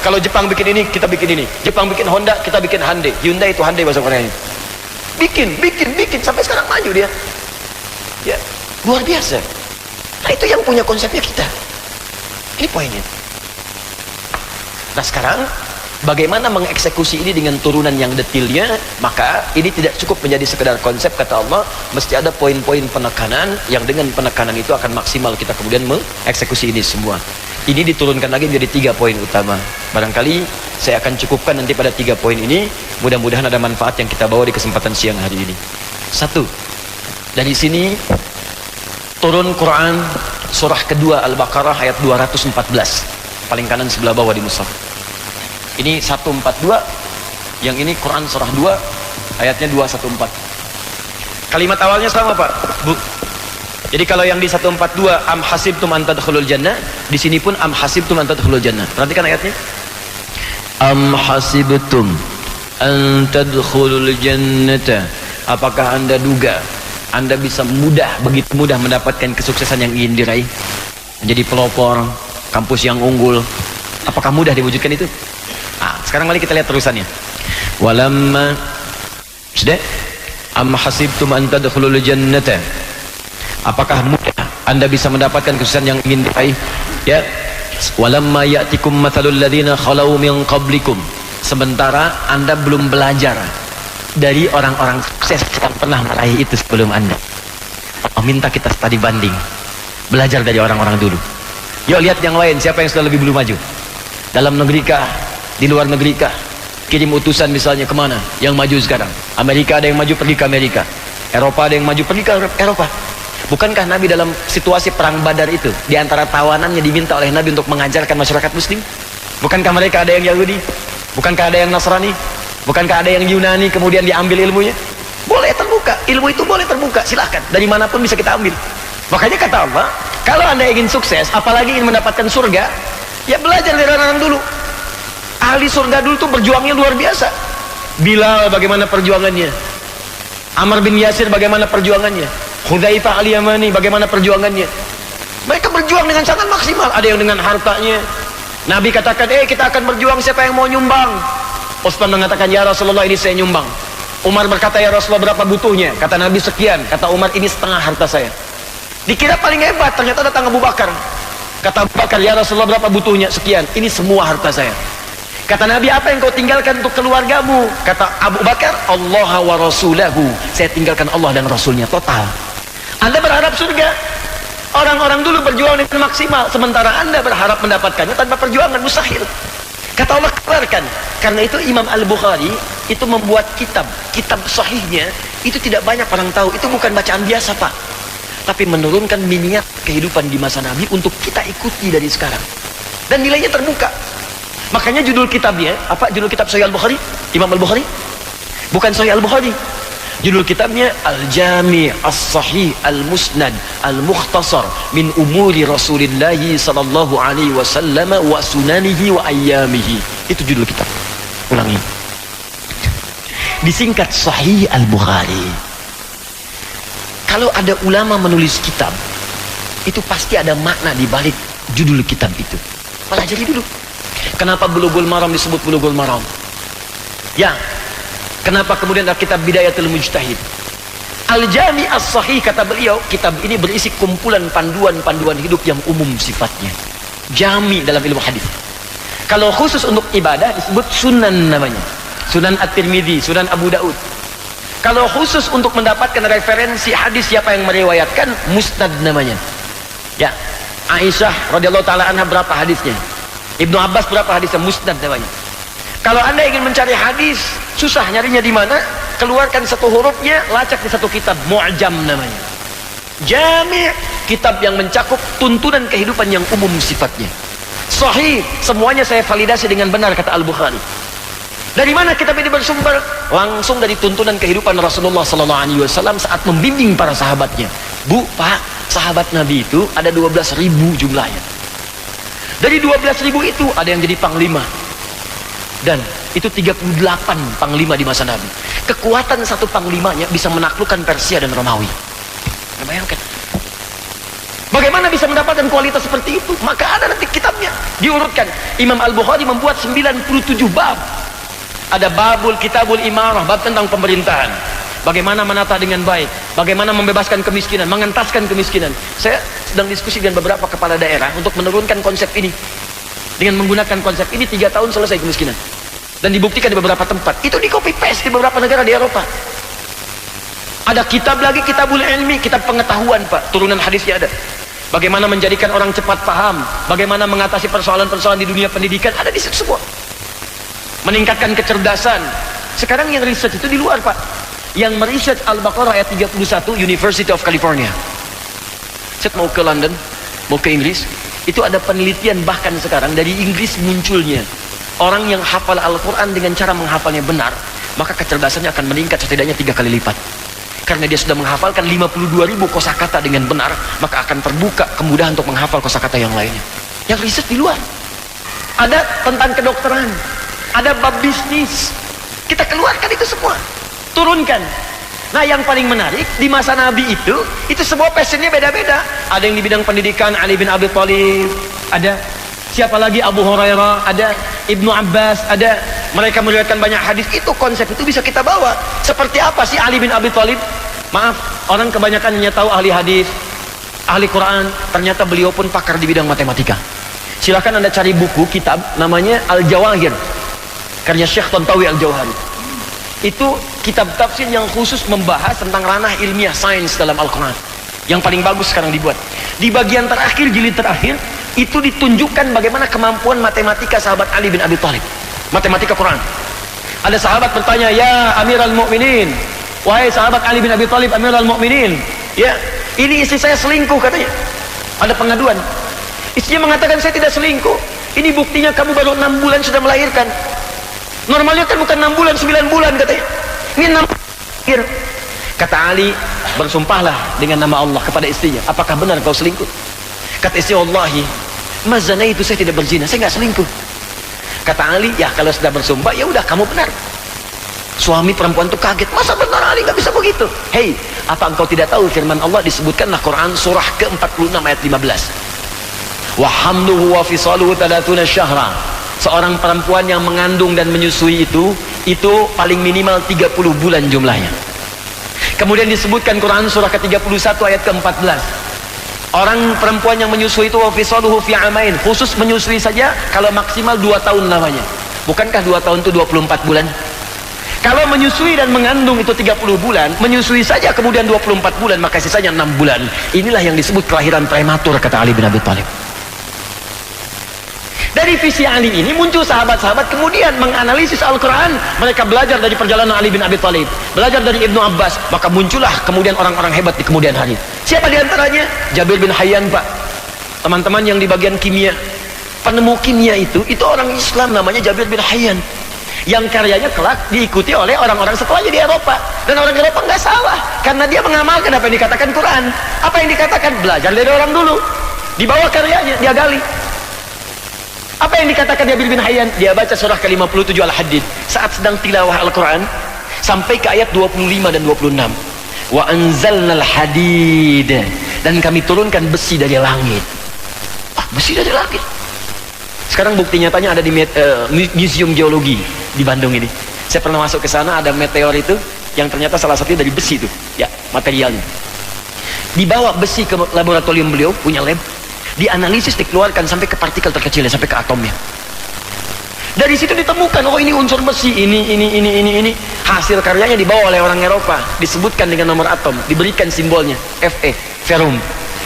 Kalau Jepang bikin ini, kita bikin ini. Jepang bikin Honda, kita bikin Hyundai itu Hyundai bahasa Korea. Bikin, sampai sekarang maju dia. Ya, luar biasa. Nah, itu yang punya konsepnya kita. Ini poinnya. Nah, sekarang bagaimana mengeksekusi ini dengan turunan yang detailnya? Maka ini tidak cukup menjadi sekedar konsep, kata Allah, mesti ada poin-poin penekanan yang dengan penekanan itu akan maksimal kita kemudian mengeksekusi ini semua. Ini diturunkan lagi menjadi 3 poin utama. Barangkali saya akan cukupkan nanti pada 3 poin ini. Mudah-mudahan ada manfaat yang kita bawa di kesempatan siang hari ini. 1. Dari sini turun Quran surah kedua Al-Baqarah ayat 214, paling kanan sebelah bawah di mushaf. Ini 142, yang ini Quran surah 2 ayatnya 214. Kalimat awalnya sama, Pak, Bu. Jadi kalau yang di 142 am hasibtum an tadkhulul jannah, di sini pun am hasibtum an tadkhulul jannah. Perhatikan ayatnya. Am hasibtum an tadkhulul jannata. Apakah Anda duga Anda bisa begitu mudah mendapatkan kesuksesan yang ingin diraih? Menjadi pelopor, kampus yang unggul. Apakah mudah diwujudkan itu? Nah, sekarang mari kita lihat terusannya. Walamma sudah am hasibtum an tadkhulul jannata. Apakah mudah Anda bisa mendapatkan kesuksesan yang ingin diraih? Ya. Walamma ya'tikum mathalul ladzina khalau min qablikum. Sementara Anda belum belajar dari orang-orang sukses yang pernah meraih itu sebelum Anda. Allah minta kita studi banding, belajar dari orang-orang dulu. Yuk lihat yang lain, siapa yang sudah lebih dulu maju? Dalam negeri kah? Di luar negeri kah? Kirim utusan misalnya kemana? Yang maju sekarang. Amerika ada yang maju, pergi ke Amerika. Eropa ada yang maju, pergi ke Eropa. Bukankah Nabi dalam situasi perang Badar itu, di antara tawanannya diminta oleh Nabi untuk mengajarkan masyarakat muslim? Bukankah mereka ada yang Yahudi? Bukankah ada yang Nasrani? Bukankah ada yang Yunani kemudian diambil ilmunya? Boleh terbuka, ilmu itu boleh terbuka, silahkan. Dari manapun bisa kita ambil. Makanya kata Allah, kalau Anda ingin sukses, apalagi ingin mendapatkan surga, ya belajar dari orang-orang dulu. Ahli surga dulu tuh berjuangnya luar biasa. Bilal bagaimana perjuangannya? Ammar bin Yasir bagaimana perjuangannya? Hudzaifah al-Yamani bagaimana perjuangannya? Mereka berjuang dengan sangat maksimal. Ada yang dengan hartanya. Nabi katakan, kita akan berjuang, siapa yang mau nyumbang? Utsman mengatakan, ya Rasulullah, ini saya nyumbang. Umar berkata, ya Rasulullah, berapa butuhnya? Kata Nabi, sekian. Kata Umar, ini setengah harta saya. Dikira paling hebat, ternyata datang Abu Bakar. Kata Abu Bakar, ya Rasulullah, berapa butuhnya? Sekian. Ini semua harta saya. Kata Nabi, apa yang kau tinggalkan untuk keluargamu? Kata Abu Bakar, Allah wa Rasulahu. Saya tinggalkan Allah dan Rasulnya, total. Anda berharap surga, orang-orang dulu berjuang dengan maksimal, sementara Anda berharap mendapatkannya tanpa perjuangan, mustahil. Kata Allah, keluarkan. Karena itu Imam Al-Bukhari itu membuat kitab sahihnya, itu tidak banyak orang tahu. Itu bukan bacaan biasa, Pak, tapi menurunkan miniat kehidupan di masa Nabi untuk kita ikuti dari sekarang, dan nilainya terbuka. Makanya judul kitabnya apa? Judul kitab Sahih Al-Bukhari, Imam Al-Bukhari, bukan Sahih Al-Bukhari. Judul kitabnya Al-Jami' As-Sahih Al-Musnad Al-Mukhtasar min umuri Rasulillah sallallahu alaihi wasallam wa sunanihi wa ayyamihi. Itu judul kitab. Ulangi. Disingkat Sahih Al-Bukhari. Kalau ada ulama menulis kitab, itu pasti ada makna di balik judul kitab itu. Pelajari dulu. Kenapa Bulughul Maram disebut Bulughul Maram? Ya. Kenapa kemudian ada kitab Bidayatul Mujtahid? Al-Jami' As-Sahih, kata beliau, kitab ini berisi kumpulan panduan-panduan hidup yang umum sifatnya. Jami dalam ilmu hadis. Kalau khusus untuk ibadah disebut sunan namanya. Sunan At-Tirmidzi, Sunan Abu Daud. Kalau khusus untuk mendapatkan referensi hadis siapa yang meriwayatkan, Musnad namanya. Ya, Aisyah radhiyallahu taala anha berapa hadisnya? Ibnu Abbas berapa hadisnya? Musnad namanya. Kalau anda ingin mencari hadis susah nyarinya di mana, keluarkan satu hurufnya, lacak di satu kitab, Mu'jam namanya. Jami', kitab yang mencakup tuntunan kehidupan yang umum sifatnya. Sahih, semuanya saya validasi dengan benar, kata Al-Bukhari. Dari mana kitab ini bersumber? Langsung dari tuntunan kehidupan Rasulullah SAW saat membimbing para sahabatnya. Bu, Pak, sahabat Nabi itu ada 12.000 jumlahnya. Dari 12.000 itu ada yang jadi panglima. Dan itu 38 panglima di masa Nabi. Kekuatan satu panglimanya bisa menaklukkan Persia dan Romawi. Bayangkan. Bagaimana bisa mendapatkan kualitas seperti itu? Maka ada nanti kitabnya diurutkan. Imam Al-Bukhari membuat 97 bab. Ada babul kitabul imarah, bab tentang pemerintahan. Bagaimana menata dengan baik, bagaimana membebaskan kemiskinan, mengentaskan kemiskinan. Saya sedang diskusi dengan beberapa kepala daerah untuk menurunkan konsep ini. Dengan menggunakan konsep ini 3 tahun selesai kemiskinan. Dan dibuktikan di beberapa tempat. Itu di copy paste di beberapa negara di Eropa. Ada kitab lagi, kitabul ilmi, kitab pengetahuan, Pak. Turunan hadisnya ada. Bagaimana menjadikan orang cepat paham, bagaimana mengatasi persoalan-persoalan di dunia pendidikan, ada di situ semua. Meningkatkan kecerdasan. Sekarang yang research itu di luar, Pak. Yang meresearch Al-Baqarah ayat 31, University of California. Saya mau ke London, mau ke Inggris, itu ada penelitian bahkan sekarang dari Inggris munculnya orang yang hafal Al-Quran dengan cara menghafalnya benar, maka kecerdasannya akan meningkat setidaknya 3 kali lipat. Karena dia sudah menghafalkan 52.000 kosakata dengan benar, maka akan terbuka kemudahan untuk menghafal kosakata yang lainnya. Yang riset di luar. Ada tentang kedokteran, ada bab bisnis. Kita keluarkan itu semua, turunkan. Nah, yang paling menarik di masa Nabi itu semua passionnya beda-beda. Ada yang di bidang pendidikan, Ali bin Abi Thalib, ada siapa lagi, Abu Hurairah, ada Ibnu Abbas, ada. Mereka meriwayatkan banyak hadis. Itu konsep itu bisa kita bawa. Seperti apa sih Ali bin Abi Thalib? Maaf, orang kebanyakan hanya tahu ahli hadis, ahli Quran. Ternyata beliau pun pakar di bidang matematika. Silakan Anda cari buku kitab namanya Al-Jawahir, karya Syekh Tantawi Al-Jawhari. Itu kitab tafsir yang khusus membahas tentang ranah ilmiah sains dalam Al-Quran. Yang paling bagus sekarang dibuat. Di bagian terakhir, jilid terakhir, itu ditunjukkan bagaimana kemampuan matematika sahabat Ali bin Abi Thalib. Matematika Quran. Ada sahabat bertanya, "Ya Amirul Mukminin, wahai sahabat Ali bin Abi Thalib, Amirul Mukminin, ya, ini istri saya selingkuh," katanya. Ada pengaduan. Istrinya mengatakan, "Saya tidak selingkuh. Ini buktinya kamu baru 6 bulan sudah melahirkan." Normalnya kan bukan 6 bulan, 9 bulan katanya. Ini 6 bulan. Kata Ali, "Bersumpahlah dengan nama Allah kepada istrinya, apakah benar kau selingkuh?" Kata istri, "Wallahi, mazana itu saya tidak berzina, saya nggak selingkuh." Kata Ali, "Ya kalau sudah bersumpah, ya udah kamu benar." Suami perempuan itu kaget, "Masa benar Ali, nggak bisa begitu?" Hei, apa engkau tidak tahu firman Allah disebutkanlah Quran surah ke-46 ayat 15. Wa hamluhu wa fisaluhu 30 syahra. Seorang perempuan yang mengandung dan menyusui itu paling minimal 30 bulan jumlahnya. Kemudian disebutkan Quran surah ke-31 ayat ke-14. Orang perempuan yang menyusui itu wa fisaluhu fi amain, khusus menyusui saja kalau maksimal 2 tahun namanya. Bukankah 2 tahun itu 24 bulan? Kalau menyusui dan mengandung itu 30 bulan, menyusui saja kemudian 24 bulan, maka sisanya 6 bulan. Inilah yang disebut kelahiran prematur, kata Ali bin Abi Thalib. Dari visi Ali ini muncul sahabat-sahabat kemudian menganalisis Al-Quran. Mereka belajar dari perjalanan Ali bin Abi Thalib, belajar dari Ibnu Abbas, maka muncullah kemudian orang-orang hebat di kemudian hari. Siapa diantaranya? Jabir bin Hayyan, Pak. Teman-teman yang di bagian kimia, penemu kimia itu orang Islam namanya Jabir bin Hayyan, yang karyanya kelak diikuti oleh orang-orang setelahnya di Eropa. Dan orang Eropa nggak salah, karena dia mengamalkan apa yang dikatakan Quran. Apa yang dikatakan? Belajar dari orang dulu, dibawa karyanya, dia gali. Apa yang dikatakan Jabir bin Hayyan? Dia baca surah ke-57 Al-Hadid saat sedang tilawah Al-Quran sampai ke ayat 25 dan 26. Wa anzalnal hadid, dan kami turunkan besi dari langit. Besi dari langit. Sekarang bukti nyatanya ada di Museum Geologi di Bandung ini. Saya pernah masuk ke sana, ada meteor itu yang ternyata salah satunya dari besi itu, ya, materialnya. Dibawa besi ke laboratorium beliau, punya lab, dianalisis, dikeluarkan sampai ke partikel terkecilnya, sampai ke atomnya. Dari situ ditemukan, oh ini unsur besi, ini. Hasil karyanya dibawa oleh orang Eropa, disebutkan dengan nomor atom, diberikan simbolnya Fe, ferum.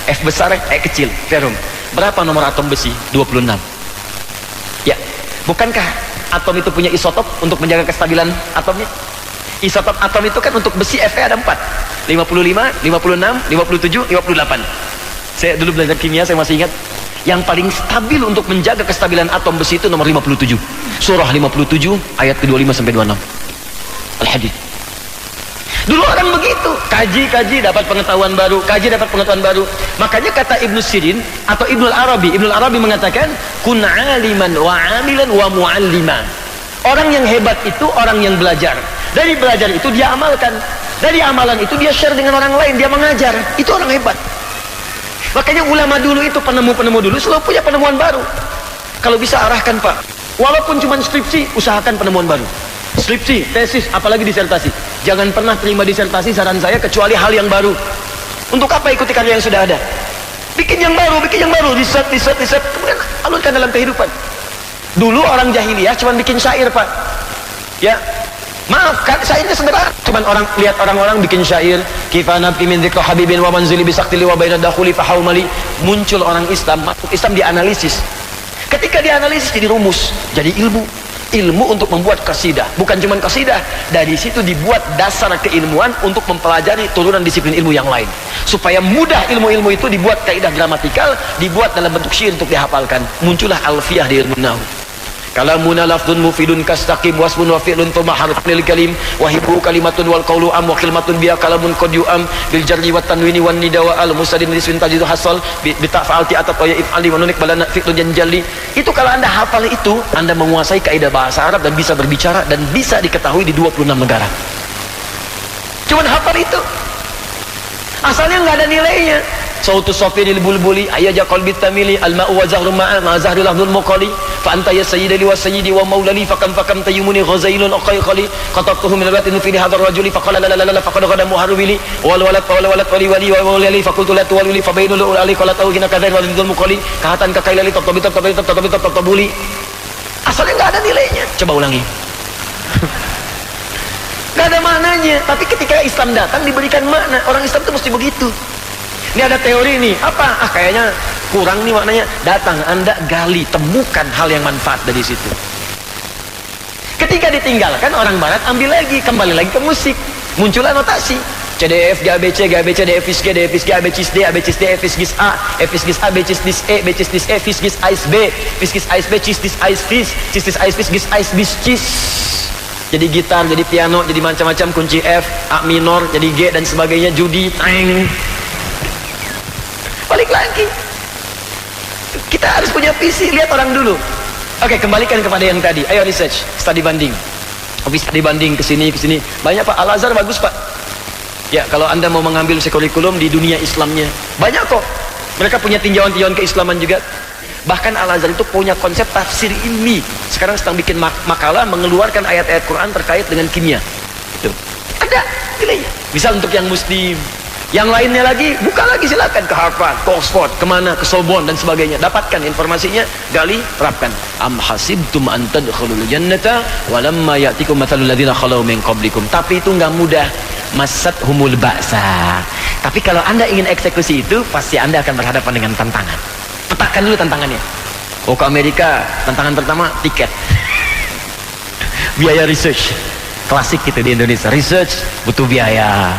F besar, E kecil, ferum. Berapa nomor atom besi? 26. Bukankah atom itu punya isotop untuk menjaga kestabilan atomnya? Isotop atom itu kan untuk besi Fe ada 4. 55, 56, 57, 58. Saya dulu belajar kimia, saya masih ingat. Yang paling stabil untuk menjaga kestabilan atom besi itu nomor 57. Surah 57 ayat ke-25 sampai 26. Al-Hadid. Dulu orang begitu, kaji dapat pengetahuan baru, kaji dapat pengetahuan baru. Makanya kata Ibnu Sirin atau Ibnu Arabi mengatakan kun aliman wa amilan wa mualliman. Orang yang hebat itu orang yang belajar. Dari belajar itu dia amalkan. Dari amalan itu dia share dengan orang lain, dia mengajar. Itu orang hebat. Makanya ulama dulu itu, penemu-penemu dulu selalu punya penemuan baru. Kalau bisa arahkan Pak, walaupun cuma skripsi, usahakan penemuan baru. Skripsi, tesis, apalagi disertasi. Jangan pernah terima disertasi, saran saya, kecuali hal yang baru. Untuk apa ikuti karya yang sudah ada? Bikin yang baru, riset, kemudian alurkan dalam kehidupan. Dulu orang jahiliyah cuma bikin syair Pak. Ya, maaf kan, syairnya sederhana. Cuman lihat orang-orang bikin syair, kifana min dzikra habibin wa manzili bisaktili wa baina dakhuli fahaumali. Muncul orang Islam, masuk Islam, dianalisis. Ketika dianalisis jadi rumus, jadi ilmu untuk membuat kasidah. Bukan cuma kasidah, dari situ dibuat dasar keilmuan untuk mempelajari turunan disiplin ilmu yang lain, supaya mudah ilmu-ilmu itu dibuat kaidah gramatikal, dibuat dalam bentuk syair untuk dihafalkan. Muncullah alfiyah di ilmu nahwu. Kalamuna lafdun mufidun kastaqim wasmun wa fi'lun thumma harfun lil kalim wa hibu kalimatun wal qawlu am wa kalimatun biya kalamun qad yu'am bil jarri wat tanwini wan nida wa al musadin liswin tajidu hasal bi ta'falti atat wa if'ali wa nunik balana fi'lun janjali. Itu kalau Anda hafal itu, Anda menguasai kaidah bahasa Arab dan bisa berbicara dan bisa diketahui di 26 negara. Cuman hafal itu. Asalnya nggak ada nilainya. Sautu safiril bulbuli ayaja qalbi tamili alma'u wa zahru ma'a ma zahri lahdul muqali fa anta ya sayyidi wa sayyidi wa maulali fakam tayyumuni ghazailun aqayqali qatabtuhu min al-batin fi hadha ar-rajuli faqala la la la faqad ghada muharribili wal walad wali wali wa maulali faqultu la tuwali fa bainul ali qala tawhina kadzain walidul muqali kahatan ka kailali tabuli. Asalnya enggak ada nilainya. Coba ulangi. Enggak ada maknanya, tapi ketika Islam datang diberikan makna. Orang Islam itu mesti begitu. Ini ada teori nih, apa? Kayaknya kurang nih maknanya. Datang, Anda gali, temukan hal yang manfaat dari situ. Ketika ditinggalkan, orang Barat ambil lagi, kembali lagi ke musik. Muncullah notasi. CDF, GABC, GABC, DFIS G, DFIS G, ABCIS D, ABCIS D, FIS GIS A, FIS GIS A, BCIS DIS E, BCIS DIS E, FIS GIS AIS B, FIS GIS AIS B, CIS DIS AIS FIS, CIS DIS AIS FIS GIS AIS BIS CIS. Jadi gitar, jadi piano, jadi macam-macam, kunci F, A minor, jadi G dan sebagainya, judi, teng. Balik lagi, kita harus punya visi. Lihat orang dulu. Oke, kembalikan kepada yang tadi. Ayo research, studi banding. Habis studi banding kesini. Banyak Pak, Al-Azhar bagus Pak. Ya, kalau Anda mau mengambil kurikulum di dunia Islamnya, banyak kok. Mereka punya tinjauan-tinjauan keislaman juga. Bahkan Al-Azhar itu punya konsep tafsir ilmi. Sekarang sedang bikin makalah mengeluarkan ayat-ayat Quran terkait dengan kimia. Itu ada nilainya. Misal untuk yang muslim. Yang lainnya lagi, buka lagi, silakan ke Harvard, ke Oxford, kemana, ke Sorbonne dan sebagainya. Dapatkan informasinya, gali, terapkan. Am hasibtum an tadkhulul jannata walamma ya'tikum mathalul ladzina khalau min qablikum. Tapi itu enggak mudah. Masathumul ba'sa. Tapi kalau Anda ingin eksekusi itu, pasti Anda akan berhadapan dengan tantangan. Petakan dulu tantangannya. Oh, ke Amerika, tantangan pertama tiket. Biaya research. Klasik gitu di Indonesia. Research butuh biaya.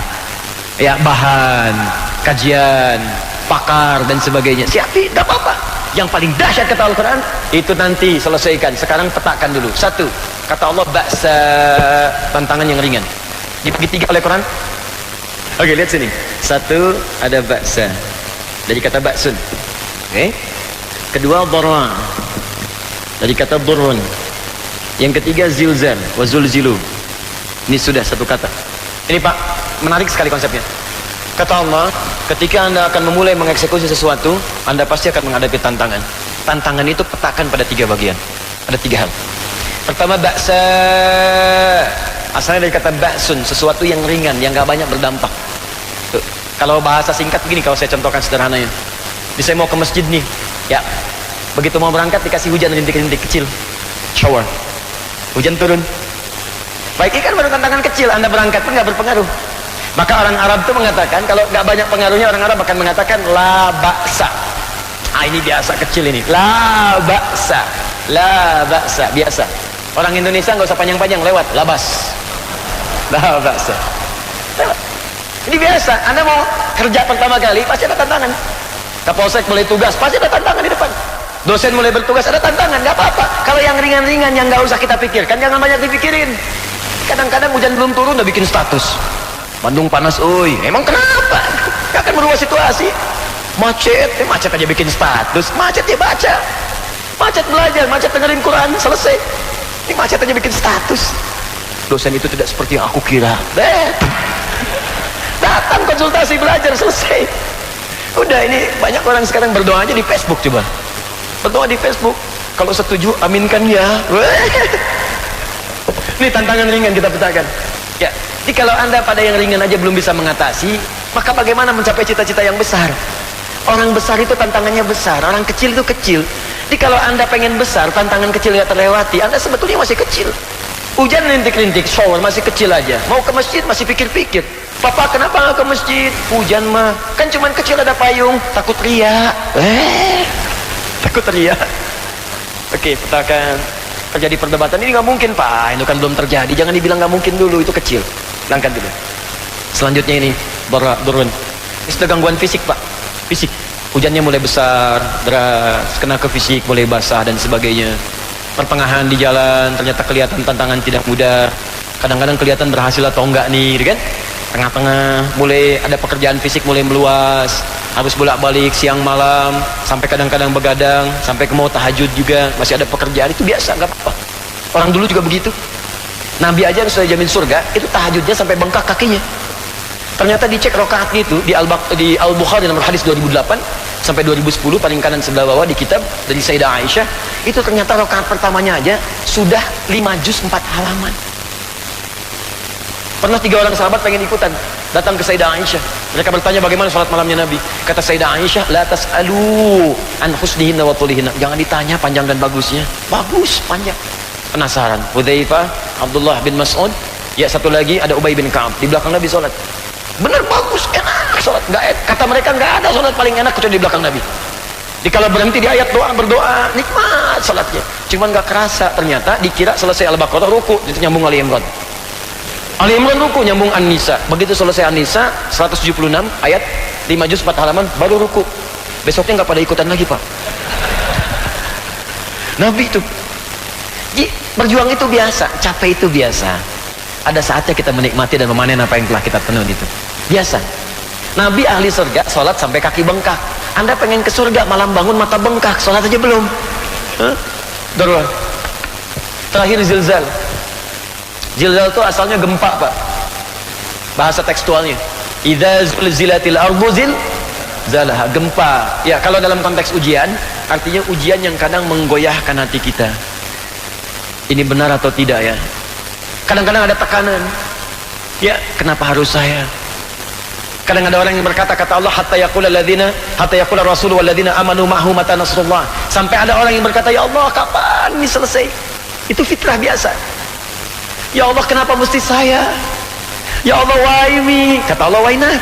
Ya, bahan, kajian, pakar dan sebagainya. Siapin, gak apa-apa. Yang paling dahsyat kata Al-Quran itu nanti selesaikan. Sekarang petakan dulu. Satu, kata Allah, ba'sa, tantangan yang ringan. Dibagi 3 oleh Quran. Oke, lihat sini. Satu, ada ba'sa, dari kata ba'sun. Oke. Kedua, dharra, dari kata dhurrun. Yang ketiga, zilzal, wa zulzilu. Ini sudah satu kata. Ini Pak, menarik sekali konsepnya. Kata Allah, ketika Anda akan memulai mengeksekusi sesuatu, Anda pasti akan menghadapi tantangan. Tantangan itu petakan pada 3 bagian. Ada 3 hal. Pertama, ba'sa. Asalnya dari kata ba'sun, sesuatu yang ringan, yang gak banyak berdampak. Tuh. Kalau bahasa singkat begini, kalau saya contohkan sederhananya. Ini saya mau ke masjid nih. Ya, begitu mau berangkat dikasih hujan rintik-rintik kecil. Shower. Hujan turun. Baik, ini kan baru tantangan kecil. Anda berangkat pun gak berpengaruh. Maka orang Arab itu mengatakan, kalau gak banyak pengaruhnya, orang Arab akan mengatakan la ba'sa. Ini biasa kecil ini. La ba'sa. La ba'sa, biasa. Orang Indonesia nggak usah panjang-panjang, lewat. Labas. La ba'sa. Lewat. Ini biasa. Anda mau kerja pertama kali, pasti ada tantangan. Kapolsek mulai tugas, pasti ada tantangan di depan. Dosen mulai bertugas, ada tantangan. Nggak apa-apa. Kalau yang ringan-ringan, yang nggak usah kita pikirkan, jangan banyak dipikirin. Kadang-kadang hujan belum turun, udah bikin status. Bandung panas, uy. Emang kenapa? Nggak akan merubah situasi. Macet, macet aja bikin status. Macet ya baca. Macet belajar, macet dengerin Quran, selesai. Ini macet aja bikin status. Dosen itu tidak seperti yang aku kira. Datang konsultasi belajar, selesai. Udah, ini banyak orang sekarang berdoa aja di Facebook. Coba berdoa di Facebook, kalau setuju aminkan ya. Ini tantangan ringan kita petakan ya. Jadi kalau anda pada yang ringan aja belum bisa mengatasi, maka bagaimana mencapai cita-cita yang besar? Orang besar itu tantangannya besar, orang kecil itu kecil. Jadi kalau anda pengen besar, tantangan kecil gak terlewati, anda sebetulnya masih kecil. Hujan rintik-rintik, shower masih kecil aja. Mau ke masjid masih pikir-pikir. Papa kenapa gak ke masjid? Hujan mah, kan cuman kecil ada payung. Takut riak. Takut riak. Oke, petakan. Terjadi perdebatan, ini gak mungkin Pak, itu kan belum terjadi. Jangan dibilang gak mungkin dulu, itu kecil. Langkan dulu. Selanjutnya ini, turun. Ini sudah gangguan fisik Pak. Fisik. Hujannya mulai besar, deras, kena ke fisik, mulai basah dan sebagainya. Pertengahan di jalan, ternyata kelihatan tantangan tidak mudah. Kadang-kadang kelihatan berhasil atau enggak nih, kan? Tengah-tengah, mulai ada pekerjaan fisik mulai meluas. Harus bolak-balik siang malam, sampai kadang-kadang begadang, sampai ke mau tahajud juga, masih ada pekerjaan, itu biasa, nggak apa-apa. Orang dulu juga begitu. Nabi aja yang sudah jamin surga, itu tahajudnya sampai bengkak kakinya. Ternyata dicek rokaatnya itu di Al-Bukhari nomor hadis 2008 sampai 2010 paling kanan sebelah bawah di kitab dari Sayyidah Aisyah, itu ternyata rokaat pertamanya aja sudah 5 juz 4 halaman. Pernah 3 orang sahabat pengen ikutan, datang ke Sayyidah Aisyah. Mereka bertanya bagaimana salat malamnya Nabi. Kata Sayyidah Aisyah, la tas'alu an husnihinna wa tulihinna. Jangan ditanya panjang dan bagusnya. Bagus, panjang. Penasaran. Hudzaifah, Abdullah bin Mas'ud, ya satu lagi ada Ubay bin Ka'ab. Di belakang Nabi salat. Bener, bagus, enak salat. Kata mereka nggak ada salat paling enak kecuali di belakang Nabi. Jadi kalau berhenti di ayat doa, berdoa, nikmat salatnya. Cuman nggak kerasa, ternyata dikira selesai Al-Baqarah ruku, itu nyambung Ali Imran. Ali Imran ruku, nyambung An-Nisa. Begitu selesai An-Nisa 176 ayat 5 juz 4 halaman baru ruku. Besoknya nggak pada ikutan lagi Pak. Nabi itu berjuang itu biasa, capek itu biasa. Ada saatnya kita menikmati dan memanen apa yang telah kita tenun itu biasa. Nabi ahli surga, sholat sampai kaki bengkak. Anda pengen ke surga, malam bangun mata bengkak, sholat aja belum. Darurat. Terakhir zilzal. Zilzal itu asalnya gempa Pak, bahasa tekstualnya. Idza zulzilatil ardu zilzalaha, gempa. Ya, kalau dalam konteks ujian, artinya ujian yang kadang menggoyahkan hati kita. Ini benar atau tidak ya? Kadang-kadang ada tekanan. Ya, kenapa harus saya? Kadang ada orang yang berkata, kata Allah, hatta yaqula rasul walladzina amanu ma'hu mata nasrullah. Sampai ada orang yang berkata, ya Allah, kapan ini selesai? Itu fitrah biasa. Ya Allah, kenapa mesti saya? Ya Allah, why me? Kata Allah, why not?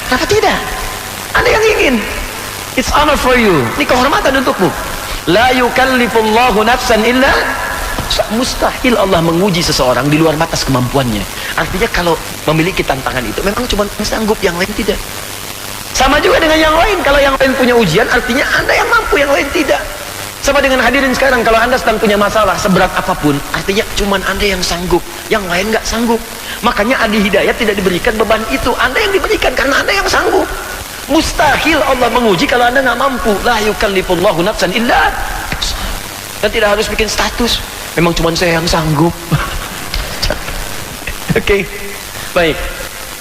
Kenapa tidak? Ada yang ingin. It's honor for you. Ini kehormatan untukmu. La yukallifullahu nafsan illa. Mustahil Allah menguji seseorang di luar batas kemampuannya. Artinya kalau memiliki tantangan itu memang cuma sanggup, yang lain tidak. Sama juga dengan yang lain. Kalau yang lain punya ujian, artinya Anda yang mampu, yang lain tidak. Sama dengan hadirin sekarang, kalau Anda sedang punya masalah seberat apapun, artinya cuma Anda yang sanggup, yang lain nggak sanggup. Makanya Adi Hidayat tidak diberikan beban itu, Anda yang diberikan karena Anda yang sanggup. Mustahil Allah menguji kalau Anda nggak mampu. La yukallifullahu nafsan illa. Dan tidak harus bikin status, memang cuma saya yang sanggup. Oke, baik.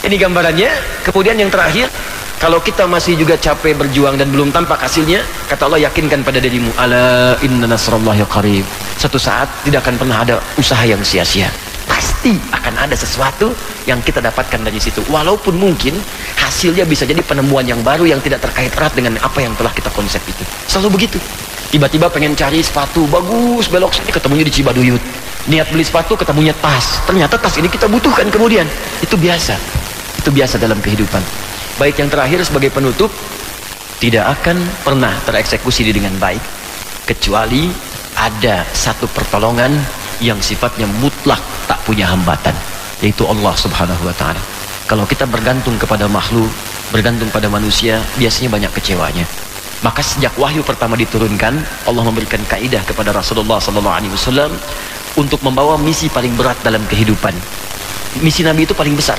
Ini gambarannya. Kemudian yang terakhir, kalau kita masih juga capek berjuang dan belum tampak hasilnya, kata Allah, yakinkan pada dirimu, ala inna nasrallahi qarib. Satu saat tidak akan pernah ada usaha yang sia-sia. Pasti akan ada sesuatu yang kita dapatkan dari situ. Walaupun mungkin hasilnya bisa jadi penemuan yang baru yang tidak terkait erat dengan apa yang telah kita konsep itu. Selalu begitu. Tiba-tiba pengen cari sepatu bagus, belok sini ketemunya di Cibaduyut. Niat beli sepatu ketemunya tas. Ternyata tas ini kita butuhkan kemudian. Itu biasa. Itu biasa dalam kehidupan. Baik, yang terakhir sebagai penutup, tidak akan pernah tereksekusi dengan baik kecuali ada satu pertolongan yang sifatnya mutlak, tak punya hambatan, yaitu Allah Subhanahu wa Ta'ala. Kalau kita bergantung kepada makhluk, bergantung pada manusia, biasanya banyak kecewanya. Maka sejak wahyu pertama diturunkan, Allah memberikan kaidah kepada Rasulullah SAW untuk membawa misi paling berat dalam kehidupan. Misi Nabi itu paling besar.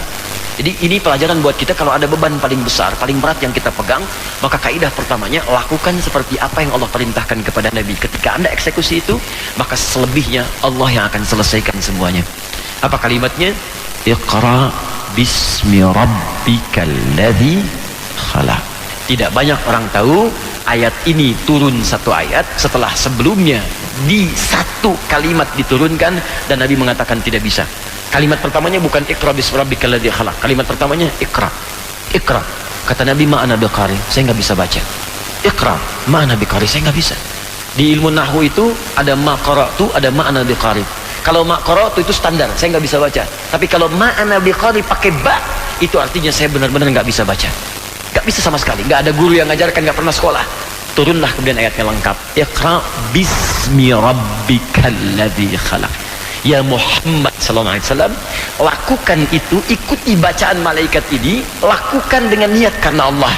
Jadi ini pelajaran buat kita, kalau ada beban paling besar, paling berat yang kita pegang, maka kaidah pertamanya, lakukan seperti apa yang Allah perintahkan kepada Nabi. Ketika Anda eksekusi itu, maka selebihnya Allah yang akan selesaikan semuanya. Apa kalimatnya? Iqra bismi rabbikal ladzi khalaq. Tidak banyak orang tahu ayat ini turun satu ayat setelah sebelumnya di satu kalimat diturunkan, dan Nabi mengatakan tidak bisa. Kalimat pertamanya bukan Iqra bismi rabbikal ladzi khalaq. Kalimat pertamanya Iqra. Iqra. Kata Nabi, ma ana biqari, saya nggak bisa baca. Iqra, ma ana biqari, saya nggak bisa. Di ilmu nahwu itu ada ma qara'tu, ada ma ana biqari. Kalau ma qara'tu itu standar, saya nggak bisa baca. Tapi kalau ma ana biqari pakai ba, itu artinya saya benar-benar nggak bisa baca. Nggak bisa sama sekali. Nggak ada guru yang ngajarkan, nggak pernah sekolah. Turunlah kemudian ayatnya lengkap. Iqra bismi rabbikal ladzi khalaq. Ya Muhammad sallallahu alaihi wasallam, lakukan itu, ikuti bacaan malaikat ini, lakukan dengan niat karena Allah.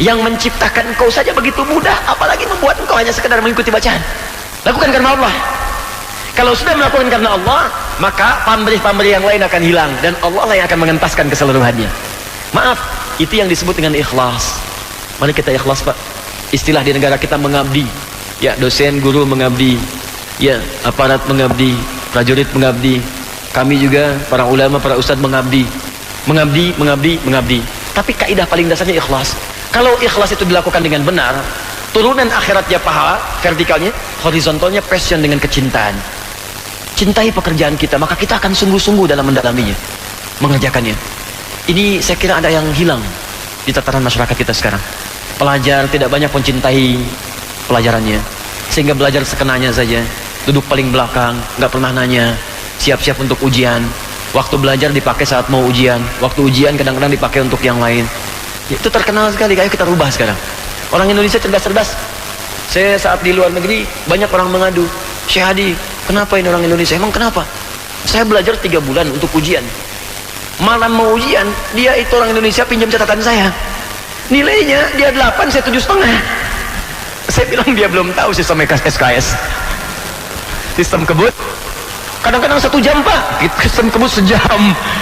Yang menciptakan engkau saja begitu mudah, apalagi membuat engkau hanya sekedar mengikuti bacaan. Lakukan karena Allah. Kalau sudah melakukan karena Allah, maka pamrih-pamrih yang lain akan hilang, dan Allah lah yang akan mengentaskan keseluruhannya. Maaf, itu yang disebut dengan ikhlas. Mari kita ikhlas, Pak. Istilah di negara kita mengabdi. Ya, dosen, guru mengabdi. Ya, aparat mengabdi, prajurit mengabdi, kami juga para ulama, para ustadz mengabdi. Tapi kaidah paling dasarnya ikhlas. Kalau ikhlas itu dilakukan dengan benar, turunan akhiratnya pahala, vertikalnya, horizontalnya passion dengan kecintaan. Cintai pekerjaan kita, maka kita akan sungguh-sungguh dalam mendalaminya, mengerjakannya. Ini saya kira ada yang hilang di tataran masyarakat kita sekarang. Pelajar tidak banyak mencintai pelajarannya, sehingga belajar sekenanya saja, duduk paling belakang, nggak pernah nanya, siap-siap untuk ujian. Waktu belajar dipakai saat mau ujian, waktu ujian kadang-kadang dipakai untuk yang lain. Itu terkenal sekali. Ayo kita rubah sekarang. Orang Indonesia cerdas-cerdas. Saya saat di luar negeri, banyak orang mengadu, Syekh Hadi, kenapa ini orang Indonesia? Emang kenapa? Saya belajar 3 bulan untuk ujian. Malam mau ujian, dia itu orang Indonesia pinjam catatan saya. Nilainya dia 8, saya 7,5. Saya bilang dia belum tahu sistem SKS. Sistem kebut kadang-kadang 1 jam, Pak. Sistem kebut sejam.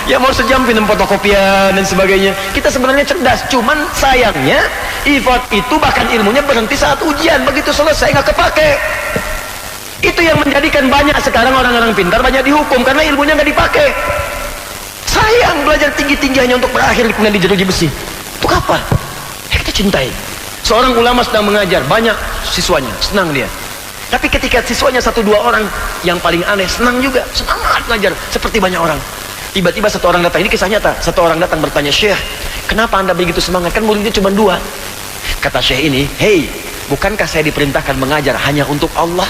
Ya mau sejam pinjam fotokopian dan sebagainya. Kita sebenarnya cerdas, cuman sayangnya effort itu, bahkan ilmunya berhenti saat ujian. Begitu selesai nggak kepake. Itu yang menjadikan banyak sekarang orang-orang pintar banyak dihukum karena ilmunya nggak dipakai. Sayang belajar tinggi-tinggi hanya untuk berakhir kemudian di jeruji besi. Untuk apa? Ya kita cintai. Seorang ulama sedang mengajar, banyak siswanya, senang dia. Tapi ketika siswanya 1-2 orang, yang paling aneh, senang juga, semangat ngajar seperti banyak orang. Tiba-tiba satu orang datang, ini kisah nyata. Satu orang datang bertanya, Syekh, kenapa anda begitu semangat? Kan muridnya cuma 2. Kata Syekh ini, hei, bukankah saya diperintahkan mengajar hanya untuk Allah?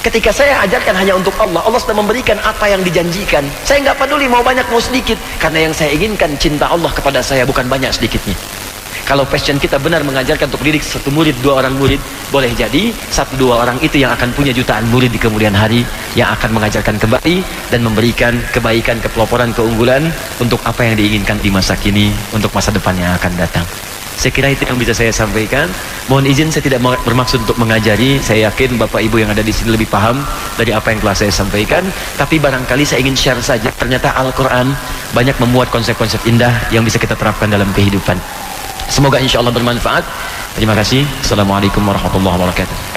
Ketika saya ajarkan hanya untuk Allah, Allah sudah memberikan apa yang dijanjikan. Saya nggak peduli mau banyak mau sedikit, karena yang saya inginkan cinta Allah kepada saya, bukan banyak sedikitnya. Kalau passion kita benar mengajarkan untuk didik 1 murid, 2 orang murid, boleh jadi 1-2 orang itu yang akan punya jutaan murid di kemudian hari, yang akan mengajarkan kembali dan memberikan kebaikan, kepeloporan, keunggulan untuk apa yang diinginkan di masa kini, untuk masa depan yang akan datang. Saya kira itu yang bisa saya sampaikan. Mohon izin, saya tidak bermaksud untuk mengajari. Saya yakin Bapak Ibu yang ada di sini lebih paham dari apa yang telah saya sampaikan. Tapi barangkali saya ingin share saja, ternyata Al-Quran banyak memuat konsep-konsep indah yang bisa kita terapkan dalam kehidupan. Semoga insya Allah bermanfaat. Terima kasih. Assalamualaikum warahmatullahi wabarakatuh.